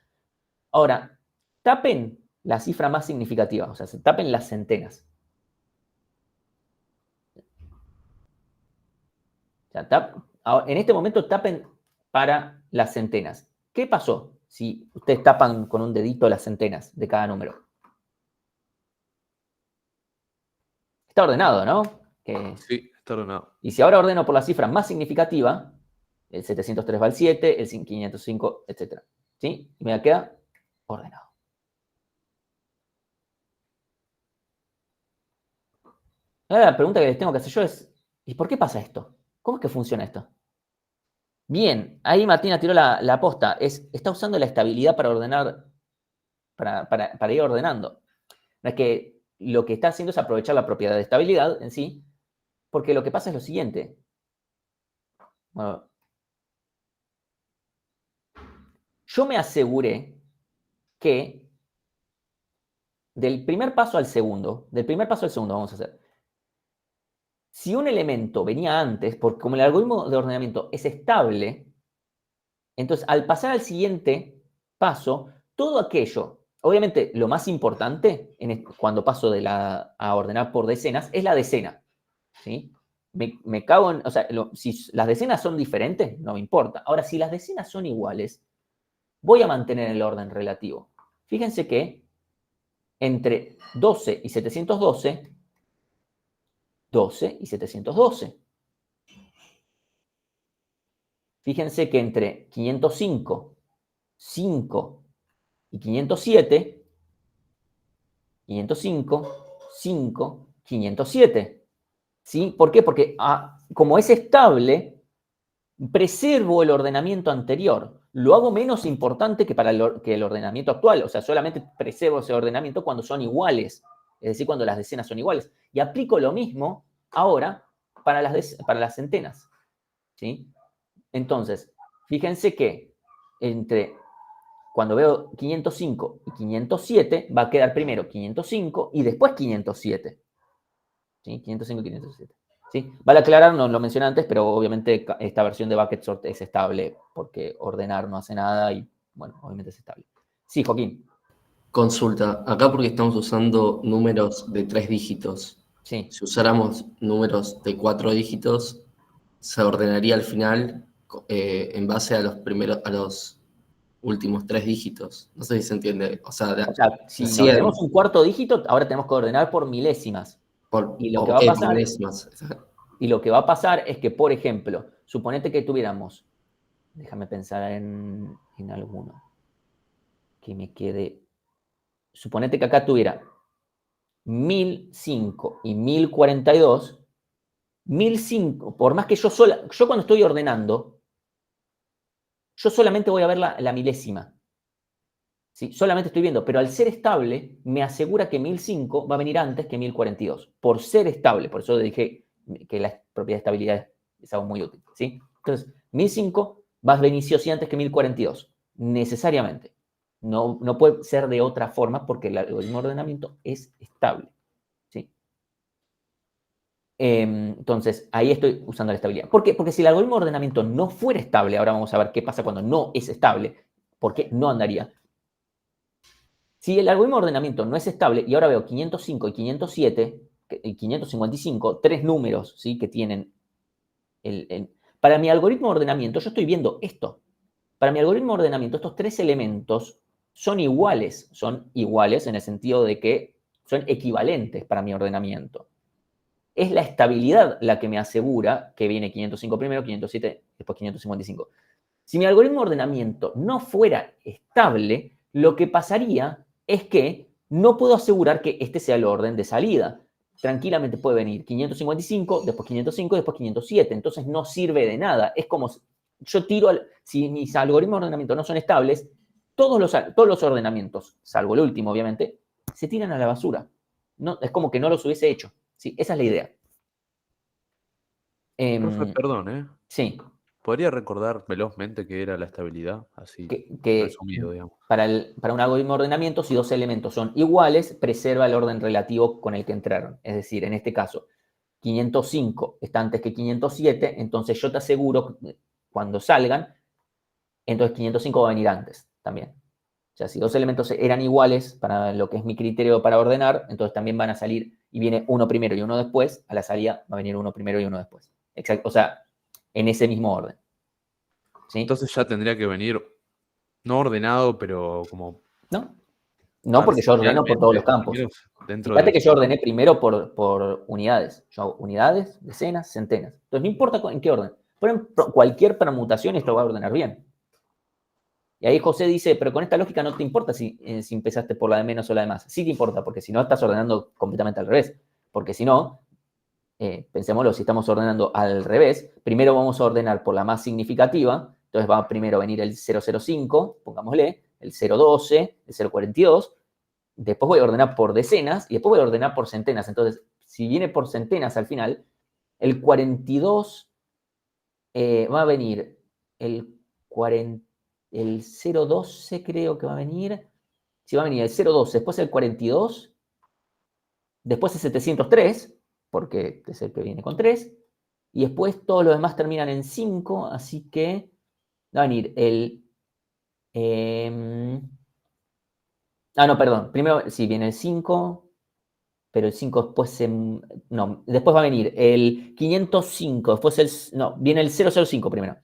Ahora, tapen la cifra más significativa, o sea, tapen las centenas. O sea, en este momento tapen para las centenas. ¿Qué pasó si ustedes tapan con un dedito las centenas de cada número? Está ordenado, ¿no? Sí, está ordenado. Y si ahora ordeno por la cifra más significativa, el 703 va al 7, el 505, etc. ¿Sí? Y me queda ordenado. Ahora la pregunta que les tengo que hacer yo es, ¿y por qué pasa esto? ¿Cómo es que funciona esto? Bien, ahí Martina tiró la aposta. Está usando la estabilidad para ordenar, para ir ordenando. No es que lo que está haciendo es aprovechar la propiedad de estabilidad en sí, porque lo que pasa es lo siguiente. Bueno, yo me aseguré que del primer paso al segundo vamos a hacer. Si un elemento venía antes, porque como el algoritmo de ordenamiento es estable, entonces al pasar al siguiente paso, todo aquello, obviamente lo más importante cuando paso a ordenar por decenas es la decena, ¿sí? Me cago en, o sea, si las decenas son diferentes, no me importa. Ahora, si las decenas son iguales, voy a mantener el orden relativo. Fíjense que entre 12 y 712, 12 y 712. fíjense que entre 505, 5 y 507, 505, 5, 507. ¿Sí? ¿Por qué? Porque como es estable, preservo el ordenamiento anterior. Lo hago menos importante que el ordenamiento actual. O sea, solamente preservo ese ordenamiento cuando son iguales. Es decir, cuando las decenas son iguales. Y aplico lo mismo ahora para las centenas. ¿Sí? Entonces, fíjense que cuando veo 505 y 507, va a quedar primero 505 y después 507. ¿Sí? 505 y 507. ¿Sí? Vale aclarar, no lo mencioné antes, pero obviamente esta versión de bucket sort es estable porque ordenar no hace nada y, bueno, obviamente es estable. Sí, Joaquín. Consulta, acá porque estamos usando números de 3 dígitos. Sí. Si usáramos números de 4 dígitos, se ordenaría al final en base a los últimos 3 dígitos. No sé si se entiende. O sea, si tenemos un cuarto dígito, ahora tenemos que ordenar por milésimas. Y lo que va a pasar, milésimas. Y lo que va a pasar es que, por ejemplo, suponete que tuviéramos, déjame pensar en alguno que me quede. Suponete que acá tuviera 1005 y 1042. 1005, por más que yo cuando estoy ordenando, yo solamente voy a ver la milésima. ¿Sí? Solamente estoy viendo, pero al ser estable, me asegura que 1005 va a venir antes que 1042. Por ser estable, por eso dije que la propiedad de estabilidad es algo muy útil. ¿Sí? Entonces, 1005 va a venir sí o sí antes que 1042, necesariamente. No puede ser de otra forma porque el algoritmo de ordenamiento es estable. ¿Sí? Entonces, ahí estoy usando la estabilidad. ¿Por qué? Porque si el algoritmo de ordenamiento no fuera estable, ahora vamos a ver qué pasa cuando no es estable, ¿por qué no andaría? Si el algoritmo de ordenamiento no es estable, y ahora veo 505 y 507, y 555, 3 números, ¿sí? Que tienen para mi algoritmo de ordenamiento, yo estoy viendo esto. Para mi algoritmo de ordenamiento, estos 3 elementos son iguales en el sentido de que son equivalentes para mi ordenamiento. Es la estabilidad la que me asegura que viene 505 primero, 507, después 555. Si mi algoritmo de ordenamiento no fuera estable, lo que pasaría es que no puedo asegurar que este sea el orden de salida. Tranquilamente puede venir 555, después 505, después 507. Entonces no sirve de nada. Es como yo tiro, si mis algoritmos de ordenamiento no son estables, todos los ordenamientos, salvo el último obviamente, se tiran a la basura. No, es como que no los hubiese hecho. ¿Sí? Esa es la idea. Profe, perdón, Sí. ¿Podría recordar velozmente qué era la estabilidad? Así, resumido, digamos. Para un algoritmo de ordenamiento, si 2 elementos son iguales, preserva el orden relativo con el que entraron. Es decir, en este caso, 505 está antes que 507, entonces yo te aseguro, cuando salgan, entonces 505 va a venir antes también. O sea, si 2 elementos eran iguales para lo que es mi criterio para ordenar, entonces también van a salir, y viene uno primero y uno después, a la salida va a venir uno primero y uno después. Exacto, o sea, en ese mismo orden. ¿Sí? Entonces ya tendría que venir, no ordenado, pero como... No, porque yo ordeno por todos los campos. Fíjate que yo ordené primero por unidades. Yo hago unidades, decenas, centenas. Entonces no importa en qué orden. Pero cualquier permutación esto va a ordenar bien. Y ahí José dice, pero con esta lógica no te importa si empezaste por la de menos o la de más. Sí te importa, porque si no estás ordenando completamente al revés. Porque si no, pensémoslo, si estamos ordenando al revés, primero vamos a ordenar por la más significativa. Entonces va primero a venir el 005, pongámosle, el 012, el 042. Después voy a ordenar por decenas y después voy a ordenar por centenas. Entonces, si viene por centenas al final, el 42 va a venir el 012 creo que va a venir. Sí, va a venir el 012, después el 42, después el 703, porque es el que viene con 3, y después todos los demás terminan en 5, así que va a venir el... no, perdón, primero sí viene el 5, pero el 5 después... no, después va a venir el 505, después viene el 005 primero.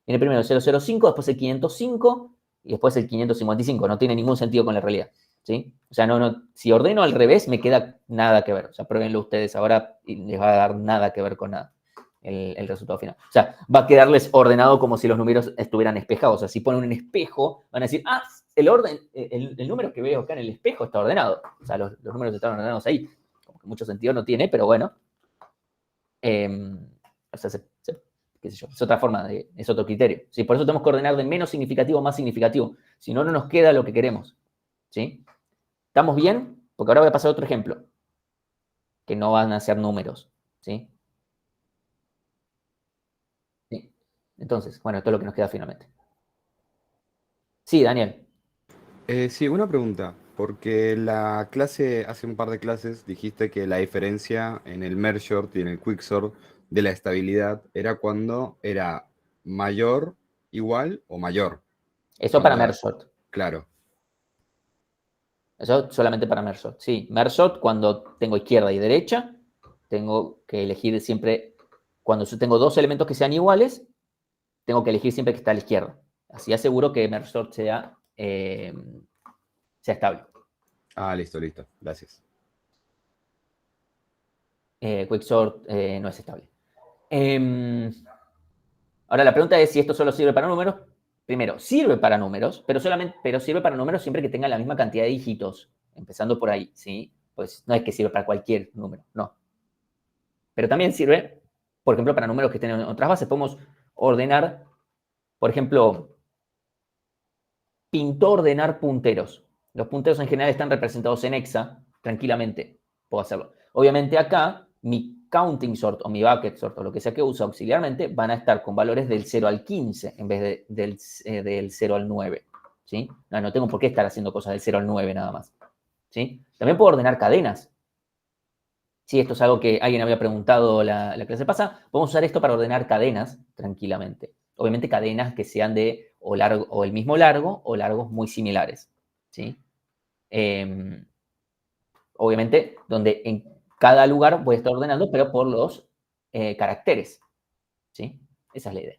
Viene primero el 005, después el 505 y después el 555. No tiene ningún sentido con la realidad. ¿Sí? O sea, si ordeno al revés, me queda nada que ver. O sea, pruébenlo ustedes ahora y les va a dar nada que ver con nada. el resultado final. O sea, va a quedarles ordenado como si los números estuvieran espejados. O sea, si ponen un espejo, van a decir, ah, el número que veo acá en el espejo está ordenado. O sea, los números están ordenados ahí. Como que mucho sentido no tiene, pero bueno. O sea, qué sé yo, es otra forma, es otro criterio. ¿Sí? Por eso tenemos que ordenar de menos significativo a más significativo. Si no, no nos queda lo que queremos. ¿Sí? ¿Estamos bien? Porque ahora voy a pasar a otro ejemplo. Que no van a ser números. ¿Sí? Sí. Entonces, bueno, esto es lo que nos queda finalmente. Sí, Daniel. Sí, una pregunta, porque la clase, hace un par de clases dijiste que la diferencia en el merge sort y en el quick sort de la estabilidad era cuando era mayor, igual o mayor. Eso para Cuando- merge sort. Claro. Eso solamente para merge sort. Sí, merge sort cuando tengo izquierda y derecha, tengo que elegir siempre, cuando yo tengo dos elementos que sean iguales, tengo que elegir siempre que está a la izquierda. Así aseguro que merge sort sea estable. Ah, listo, listo. Gracias. Quicksort no es estable. Ahora la pregunta es si esto solo sirve para números. Primero, sirve para números, pero sirve para números siempre que tengan la misma cantidad de dígitos. Empezando por ahí, ¿sí? Pues no es que sirve para cualquier número, no. Pero también sirve, por ejemplo, para números que estén en otras bases. Podemos ordenar, por ejemplo, pintó ordenar punteros. Los punteros en general están representados en hexa, tranquilamente puedo hacerlo. Obviamente acá, mi counting sort o mi bucket sort o lo que sea que use auxiliarmente van a estar con valores del 0 al 15 en vez del 0 al 9. ¿Sí? No tengo por qué estar haciendo cosas del 0 al 9 nada más. ¿Sí? También puedo ordenar cadenas. Sí, esto es algo que alguien había preguntado la clase pasada. Podemos usar esto para ordenar cadenas tranquilamente. Obviamente cadenas que sean de o el mismo largo o largos muy similares. ¿Sí? Obviamente, donde en cada lugar voy a estar ordenando, pero por los caracteres. ¿Sí? Esa es la idea.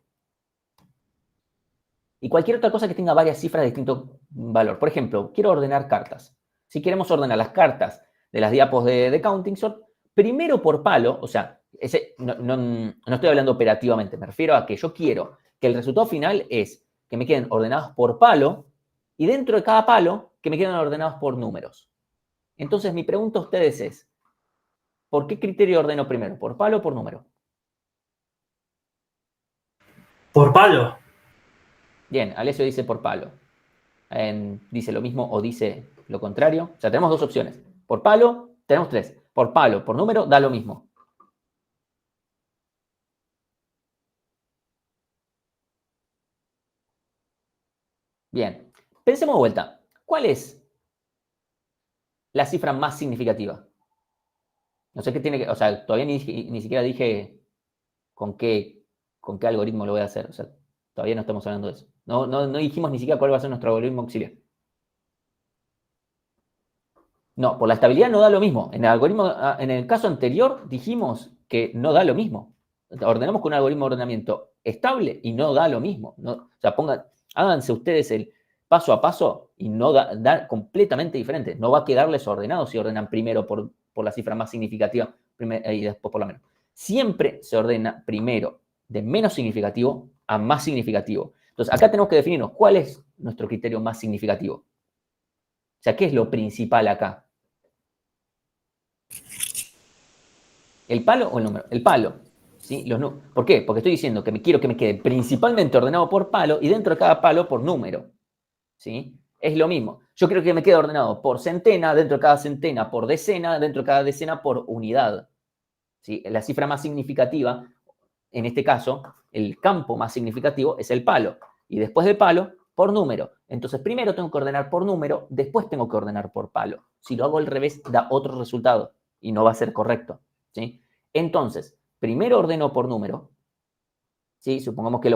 Y cualquier otra cosa que tenga varias cifras de distinto valor. Por ejemplo, quiero ordenar cartas. Si queremos ordenar las cartas de las diapos de Counting Sort, primero por palo, o sea, no estoy hablando operativamente, me refiero a que yo quiero que el resultado final es que me queden ordenados por palo y dentro de cada palo que me queden ordenados por números. Entonces, mi pregunta a ustedes es, ¿por qué criterio ordeno primero? ¿Por palo o por número? Por palo. Bien, Alessio dice por palo. Dice lo mismo o dice lo contrario. O sea, tenemos dos opciones. Por palo, tenemos tres. Por palo, por número, da lo mismo. Bien, pensemos de vuelta. ¿Cuál es la cifra más significativa? No sé qué tiene que... O sea, todavía ni siquiera dije con qué algoritmo lo voy a hacer. O sea, todavía no estamos hablando de eso. No dijimos ni siquiera cuál va a ser nuestro algoritmo auxiliar. No, por la estabilidad no da lo mismo. En el caso anterior dijimos que no da lo mismo. Ordenamos con un algoritmo de ordenamiento estable y no da lo mismo. O sea, háganse ustedes el paso a paso y no da completamente diferente. No va a quedarles ordenado si ordenan primero por la cifra más significativa y después por la menos. Siempre se ordena primero de menos significativo a más significativo. Entonces, acá tenemos que definirnos cuál es nuestro criterio más significativo. O sea, ¿qué es lo principal acá? ¿El palo o el número? El palo. ¿Sí? ¿Por qué? Porque estoy diciendo que quiero que me quede principalmente ordenado por palo y dentro de cada palo por número. ¿Sí? Es lo mismo. Yo quiero que me quede ordenado por centena, dentro de cada centena por decena, dentro de cada decena por unidad. ¿Sí? La cifra más significativa, en este caso, el campo más significativo es el palo. Y después del palo, por número. Entonces, primero tengo que ordenar por número, después tengo que ordenar por palo. Si lo hago al revés, da otro resultado y no va a ser correcto. ¿Sí? Entonces, primero ordeno por número. ¿Sí? Supongamos que el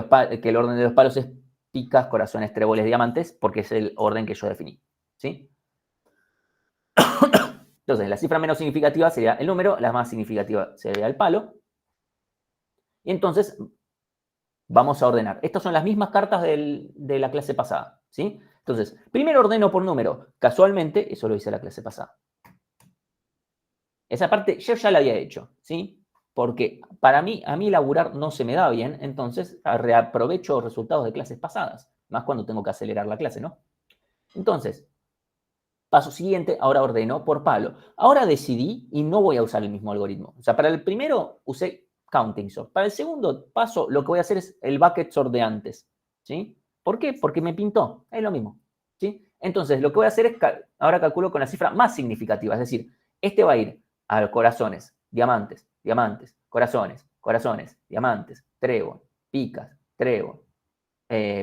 orden de los palos es picas, corazones, tréboles, diamantes, porque es el orden que yo definí. ¿Sí? Entonces, la cifra menos significativa sería el número, la más significativa sería el palo. Y entonces, vamos a ordenar. Estas son las mismas cartas de la clase pasada. ¿Sí? Entonces, primero ordeno por número. Casualmente, eso lo hice la clase pasada. Esa parte yo ya la había hecho. ¿Sí? porque a mí laburar no se me da bien, entonces reaprovecho resultados de clases pasadas, más cuando tengo que acelerar la clase, ¿no? Entonces, paso siguiente, ahora ordeno por palo. Ahora decidí y no voy a usar el mismo algoritmo. O sea, para el primero usé counting sort. Para el segundo paso, lo que voy a hacer es el bucket sort de antes, ¿sí? ¿Por qué? Porque me pintó. Es lo mismo, ¿sí? Entonces, lo que voy a hacer es, ahora calculo con la cifra más significativa. Es decir, este va a ir a corazones, diamantes, diamantes, corazones, corazones, diamantes, trébol, picas, trébol,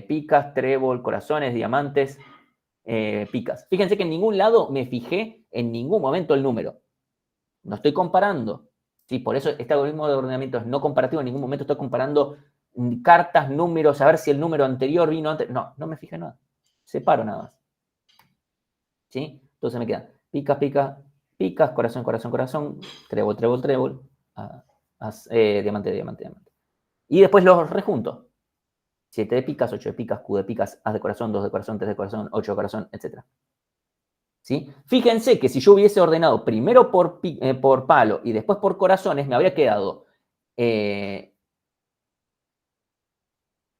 picas, trébol, corazones, diamantes, picas. Fíjense que en ningún lado me fijé en ningún momento el número. No estoy comparando. ¿Sí? Por eso este algoritmo de ordenamiento es no comparativo. En ningún momento estoy comparando cartas, números, a ver si el número anterior vino antes. No, no me fijé en nada. Separo nada más. ¿Sí? Entonces me quedan picas, picas, picas, corazón, corazón, corazón, trébol, trébol, trébol, diamante, diamante, diamante. Y después los rejunto. 7 de picas, 8 de picas, Q de picas, As de corazón, 2 de corazón, 3 de corazón, 8 de corazón, etc. ¿Sí? Fíjense que si yo hubiese ordenado primero por palo y después por corazones, me habría quedado,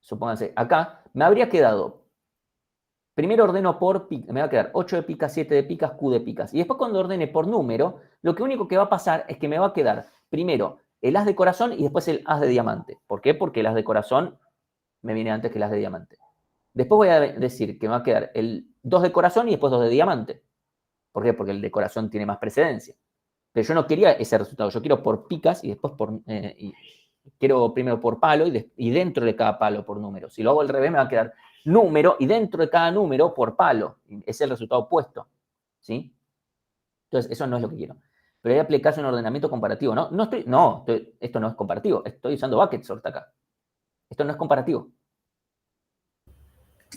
supónganse, acá, me habría quedado, primero ordeno por picas, me va a quedar 8 de picas, 7 de picas, Q de picas. Y después cuando ordene por número, lo que único que va a pasar es que me va a quedar primero el As de corazón y después el As de diamante. ¿Por qué? Porque el As de corazón me viene antes que las de diamante. Después voy a decir que me va a quedar el 2 de corazón y después 2 de diamante. ¿Por qué? Porque el de corazón tiene más precedencia. Pero yo no quería ese resultado. Yo quiero por picas y después quiero primero por palo y dentro de cada palo por número. Si lo hago al revés me va a quedar número y dentro de cada número por palo. Es el resultado opuesto. ¿Sí? Entonces, eso no es lo que quiero. Pero hay que aplicarse un ordenamiento comparativo. Esto no es comparativo. Estoy usando bucket sort acá. Esto no es comparativo.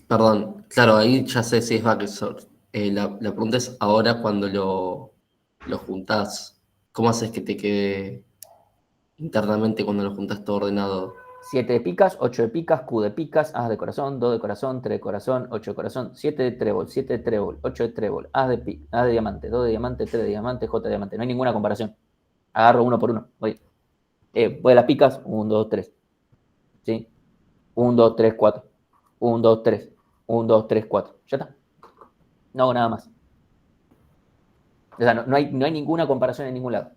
Perdón, claro, ahí ya sé si es bucket sort. La pregunta es ahora cuando lo juntás, ¿cómo haces que te quede internamente cuando lo juntás todo ordenado? 7 de picas, 8 de picas, Q de picas, As de corazón, 2 de corazón, 3 de corazón, 8 de corazón, 7 de trébol, 7 de trébol, 8 de trébol, As de diamante, 2 de diamante, 3 de diamante, J de diamante. No hay ninguna comparación. Agarro uno por uno. Voy a las picas, 1, 2, 3. ¿Sí? 1, 2, 3, 4. 1, 2, 3. 1, 2, 3, 4. Ya está. No hago nada más. O sea, no hay ninguna comparación en ningún lado.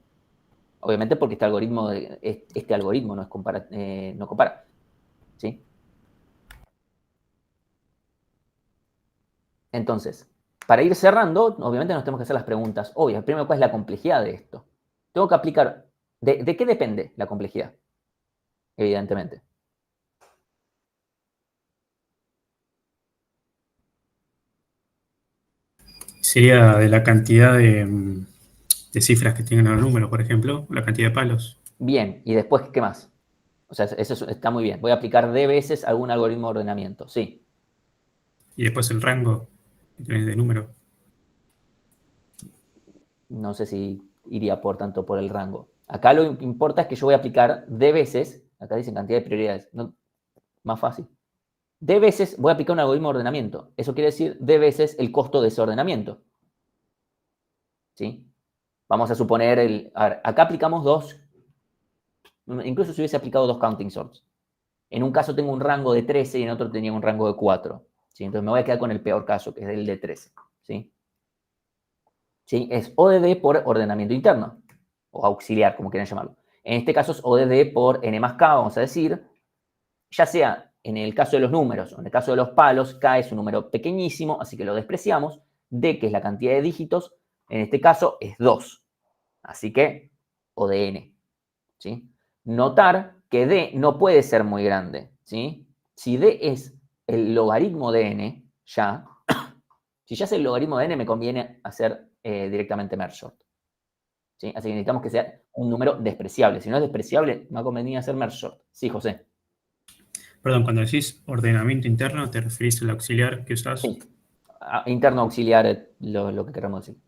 Obviamente porque este algoritmo no compara. ¿Sí? Entonces, para ir cerrando, obviamente nos tenemos que hacer las preguntas obvias. Primero, ¿cuál es la complejidad de esto? Tengo que aplicar... ¿De qué depende la complejidad? Evidentemente. Sería de la cantidad de cifras que tengan los números, por ejemplo, la cantidad de palos. Bien, y después, ¿qué más? O sea, eso está muy bien. Voy a aplicar D veces algún algoritmo de ordenamiento, sí. Y después el rango que tenés de número. No sé si iría por tanto por el rango. Acá lo que importa es que yo voy a aplicar D veces, acá dicen cantidad de prioridades, más fácil. D veces voy a aplicar un algoritmo de ordenamiento. Eso quiere decir D veces el costo de ese ordenamiento. ¿Sí? Vamos a suponer, a ver, acá aplicamos incluso si hubiese aplicado 2 counting sorts. En un caso tengo un rango de 13 y en otro tenía un rango de 4. ¿Sí? Entonces me voy a quedar con el peor caso, que es el de 13. ¿Sí? ¿Sí? Es ODD por ordenamiento interno, o auxiliar, como quieran llamarlo. En este caso es ODD por N más K, vamos a decir, ya sea en el caso de los números o en el caso de los palos, K es un número pequeñísimo, así que lo despreciamos. D, que es la cantidad de dígitos, en este caso es 2. Así que ODN. ¿Sí? Notar que D no puede ser muy grande. ¿Sí? Si D es el logaritmo de N, ya, si ya es el logaritmo de N, me conviene hacer directamente merge sort. ¿Sí? Así que necesitamos que sea un número despreciable. Si no es despreciable, me convenía hacer merge sort. Sí, José. Perdón, cuando decís ordenamiento interno, ¿te referís al auxiliar que usás? Sí. Interno auxiliar, lo que queramos decir.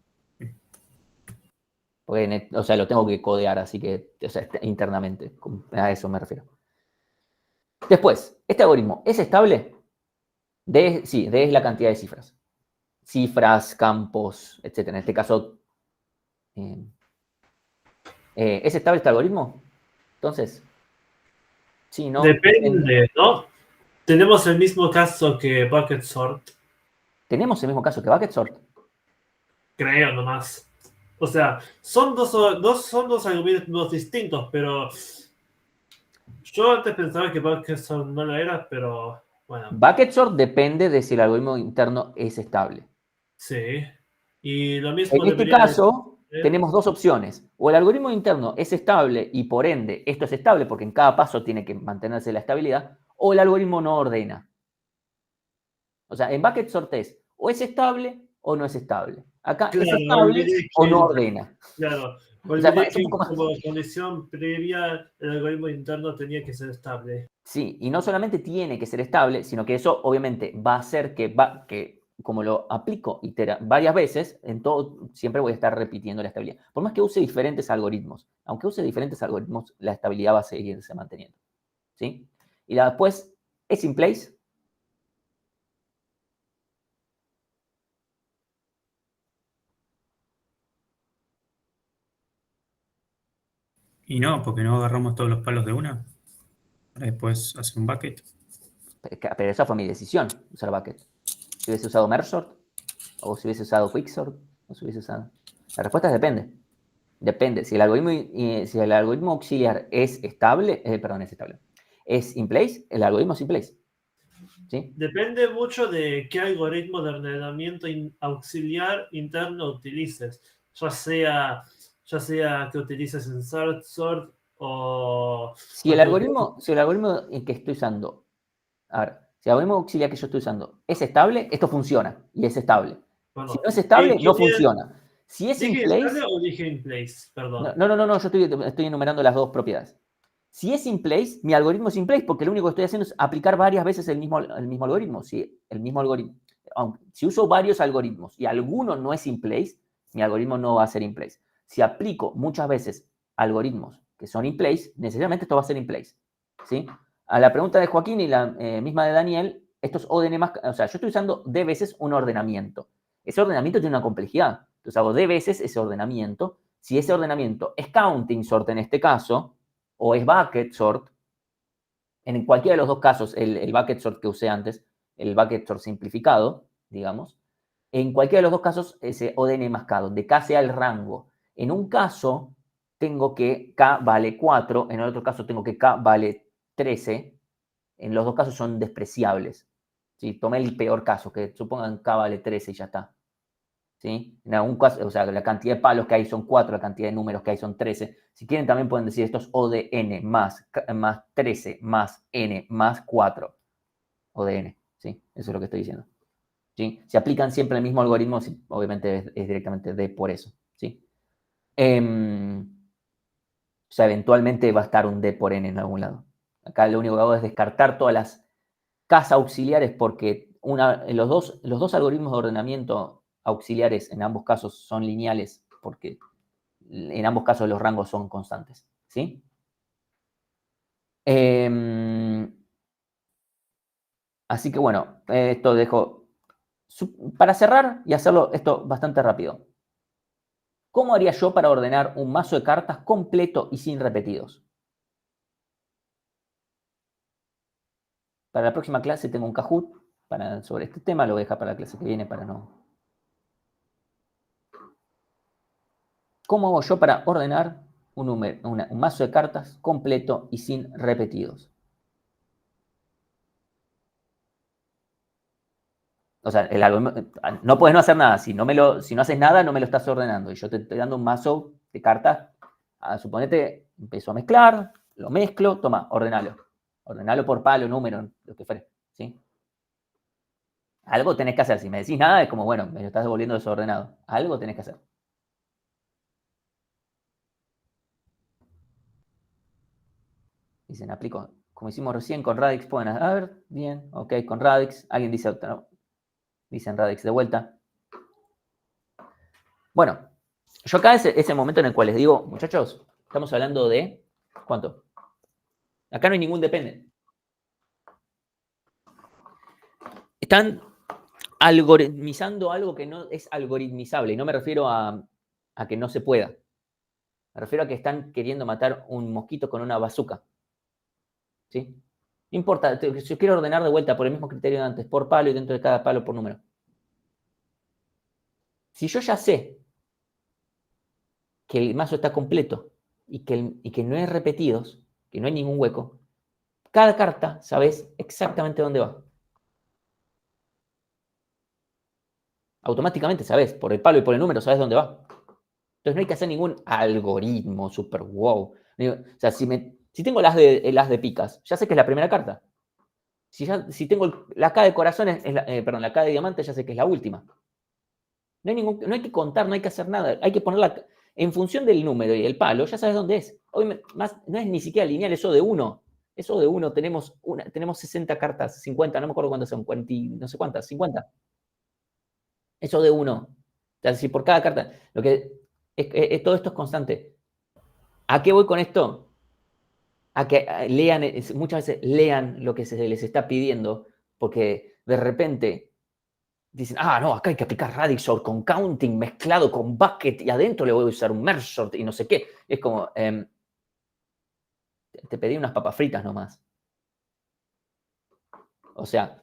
Porque, o sea, lo tengo que codear, así que, o sea, internamente. A eso me refiero. Después, ¿este algoritmo es estable? Sí, D es la cantidad de cifras. Cifras, campos, etc. En este caso, ¿es estable este algoritmo? Entonces, sí, ¿no? Depende, ¿no? Tenemos el mismo caso que Bucket Sort, Tenemos el mismo caso que Bucket Sort. creo nomás. O sea, son dos algoritmos distintos, pero yo antes pensaba que Bucket Sort no lo era, pero bueno, Bucket Sort depende de si el algoritmo interno es estable. sí. Y lo mismo En este debería caso, decir- tenemos dos opciones. O el algoritmo interno es estable y por ende esto es estable porque en cada paso tiene que mantenerse la estabilidad, o el algoritmo no ordena. O sea, en Bucket Sort o es estable o no es estable. Acá es Claro, estable olvidé o que- no ordena. Claro, O sea, olvidé es un que poco más. como condición previa el algoritmo interno tenía que ser estable. Sí, y no solamente tiene que ser estable, sino que eso obviamente va a hacer que como lo aplico varias veces, en todo siempre voy a estar repitiendo la estabilidad. Por más que use diferentes algoritmos, aunque use diferentes algoritmos, la estabilidad va a seguirse manteniendo. ¿Sí? Y después, es in place. Y no, porque no agarramos todos los palos de una. Para después hacer un bucket. Pero esa fue mi decisión, usar bucket. Si hubiese usado merge sort, o si hubiese usado quicksort, o si hubiese usado... La respuesta es depende. Depende. Si el algoritmo auxiliar es estable, es estable, es in place, el algoritmo es in place. ¿Sí? Depende mucho de qué algoritmo de ordenamiento auxiliar interno utilices, ya sea que utilices en sort o... Si el algoritmo en que estoy usando, a ver, si el algoritmo auxiliar que yo estoy usando es estable, esto funciona y es estable. Bueno, Si no es estable, no funciona. Si es in ¿dije place, estable o dije in place? Perdón. no, yo estoy enumerando las dos propiedades. Si es in place, mi algoritmo es in place porque lo único que estoy haciendo es aplicar varias veces el mismo algoritmo. Si uso varios algoritmos y alguno no es in place, mi algoritmo no va a ser in place. Si aplico muchas veces algoritmos que son in place, necesariamente esto va a ser in place. ¿Sí? A la pregunta de Joaquín y la misma de Daniel, estos ODN más, o sea, yo estoy usando d veces un ordenamiento. Ese ordenamiento tiene una complejidad. Entonces hago d veces ese ordenamiento. Si ese ordenamiento es counting sort en este caso, o es bucket sort, en cualquiera de los dos casos, el bucket sort que usé antes, el bucket sort simplificado, digamos, en cualquiera de los dos casos, ese ODN mascado, de K sea el rango. En un caso, tengo que K vale 4, en el otro caso tengo que K vale 13. En los dos casos son despreciables. ¿Sí? Tomé el peor caso, que supongan K vale 13 y ya está. ¿Sí? En algún caso, o sea, la cantidad de palos que hay son 4, la cantidad de números que hay son 13. Si quieren, también pueden decir esto es O de n más 13 más n más 4. O de n, ¿sí? Eso es lo que estoy diciendo. ¿Sí? Si aplican siempre el mismo algoritmo, obviamente es directamente D por eso. ¿Sí? O sea, eventualmente va a estar un D por n en algún lado. Acá lo único que hago es descartar todas las Ks auxiliares porque los dos algoritmos de ordenamiento auxiliares en ambos casos son lineales porque en ambos casos los rangos son constantes. ¿Sí? Así que bueno, esto dejo para cerrar y hacerlo esto bastante rápido. ¿Cómo haría yo para ordenar un mazo de cartas completo y sin repetidos? Para la próxima clase tengo un Kahoot sobre este tema, lo voy a dejar para la clase que viene para no... ¿Cómo hago yo para ordenar un mazo de cartas completo y sin repetidos? O sea, no puedes no hacer nada. Si no haces nada, no me lo estás ordenando. Y yo te estoy dando un mazo de cartas. Suponete, empiezo a mezclar, lo mezclo, toma, ordenalo. Ordenalo por palo, número, lo que fuere. ¿Sí? Algo tenés que hacer. Si me decís nada, es como, bueno, me lo estás devolviendo desordenado. Algo tenés que hacer. Dicen, aplico, como hicimos recién con Radix, pueden, a ver, bien, ok, con Radix. Alguien dice, no, dicen Radix de vuelta. Bueno, yo acá es el momento en el cual les digo, muchachos, estamos hablando de, ¿cuánto? Acá no hay ningún depende. Están algoritmizando algo que no es algoritmizable, y no me refiero a que no se pueda. Me refiero a que están queriendo matar un mosquito con una bazooka. ¿Sí? No importa, yo quiero ordenar de vuelta por el mismo criterio de antes, por palo y dentro de cada palo por número. Si yo ya sé que el mazo está completo y que no hay repetidos, que no hay ningún hueco, cada carta sabes exactamente dónde va. Automáticamente sabes, por el palo y por el número sabes dónde va. Entonces no hay que hacer ningún algoritmo super wow. O sea, si tengo el as de picas, ya sé que es la primera carta. Si tengo la K de corazones, perdón, la K de diamantes, ya sé que es la última. No hay que contar, no hay que hacer nada. Hay que ponerla en función del número y el palo, ya sabes dónde es. Hoy no es ni siquiera lineal, eso de 1. Eso de 1 tenemos 60 cartas, 50, no me acuerdo cuántas son, 40, no sé cuántas, 50. Eso de 1. O sea, si por cada carta, todo esto es constante. ¿A qué voy con esto? A que lean, muchas veces lean lo que se les está pidiendo, porque de repente dicen, no, acá hay que aplicar Radixor con Counting mezclado con Bucket y adentro le voy a usar un Merge Sort y no sé qué. Es como, te pedí unas papas fritas nomás. O sea,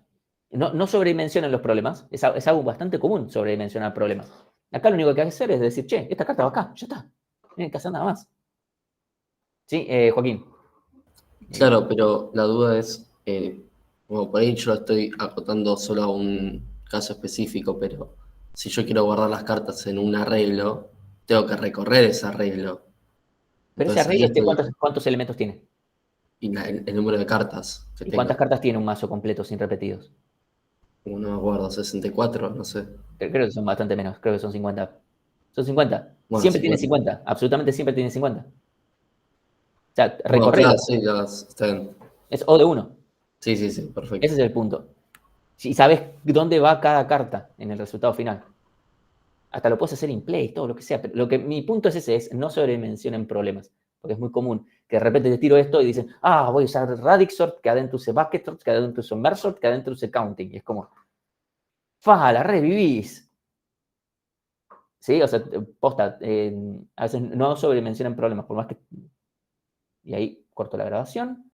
no sobredimensionen los problemas. Es algo bastante común sobredimensionar problemas. Acá lo único que hay que hacer es decir, che, esta carta va acá, ya está. No hay que hacer nada más. Sí, Joaquín. Claro, pero la duda es, como por ahí yo lo estoy acotando solo a un caso específico, pero si yo quiero guardar las cartas en un arreglo, tengo que recorrer ese arreglo. Pero ese Entonces, ahí arreglo, estoy, ¿cuántos elementos tiene? y el número de cartas que ¿Y tengo. cuántas cartas tiene un mazo completo sin repetidos? No me acuerdo, 64, no sé. Creo que son bastante menos, creo que son 50. Son 50. Bueno, Siempre tiene 50. 50, absolutamente siempre tiene 50. O sea, Bueno, recorrelo. claro, sí, está bien. Es O de 1. Sí, perfecto. Ese es el punto. Si sabes dónde va cada carta en el resultado final. Hasta lo puedes hacer in play, todo lo que sea. Pero mi punto es ese, es no sobredimensionen problemas. Porque es muy común que de repente te tiro esto y dicen, voy a usar Radixort, que adentro use Bucket Sort, que adentro use Merge Sort, que adentro use Counting. Y es como, la revivís. Sí, o sea, posta, a veces no sobredimensionan problemas, por más que... Y ahí corto la grabación.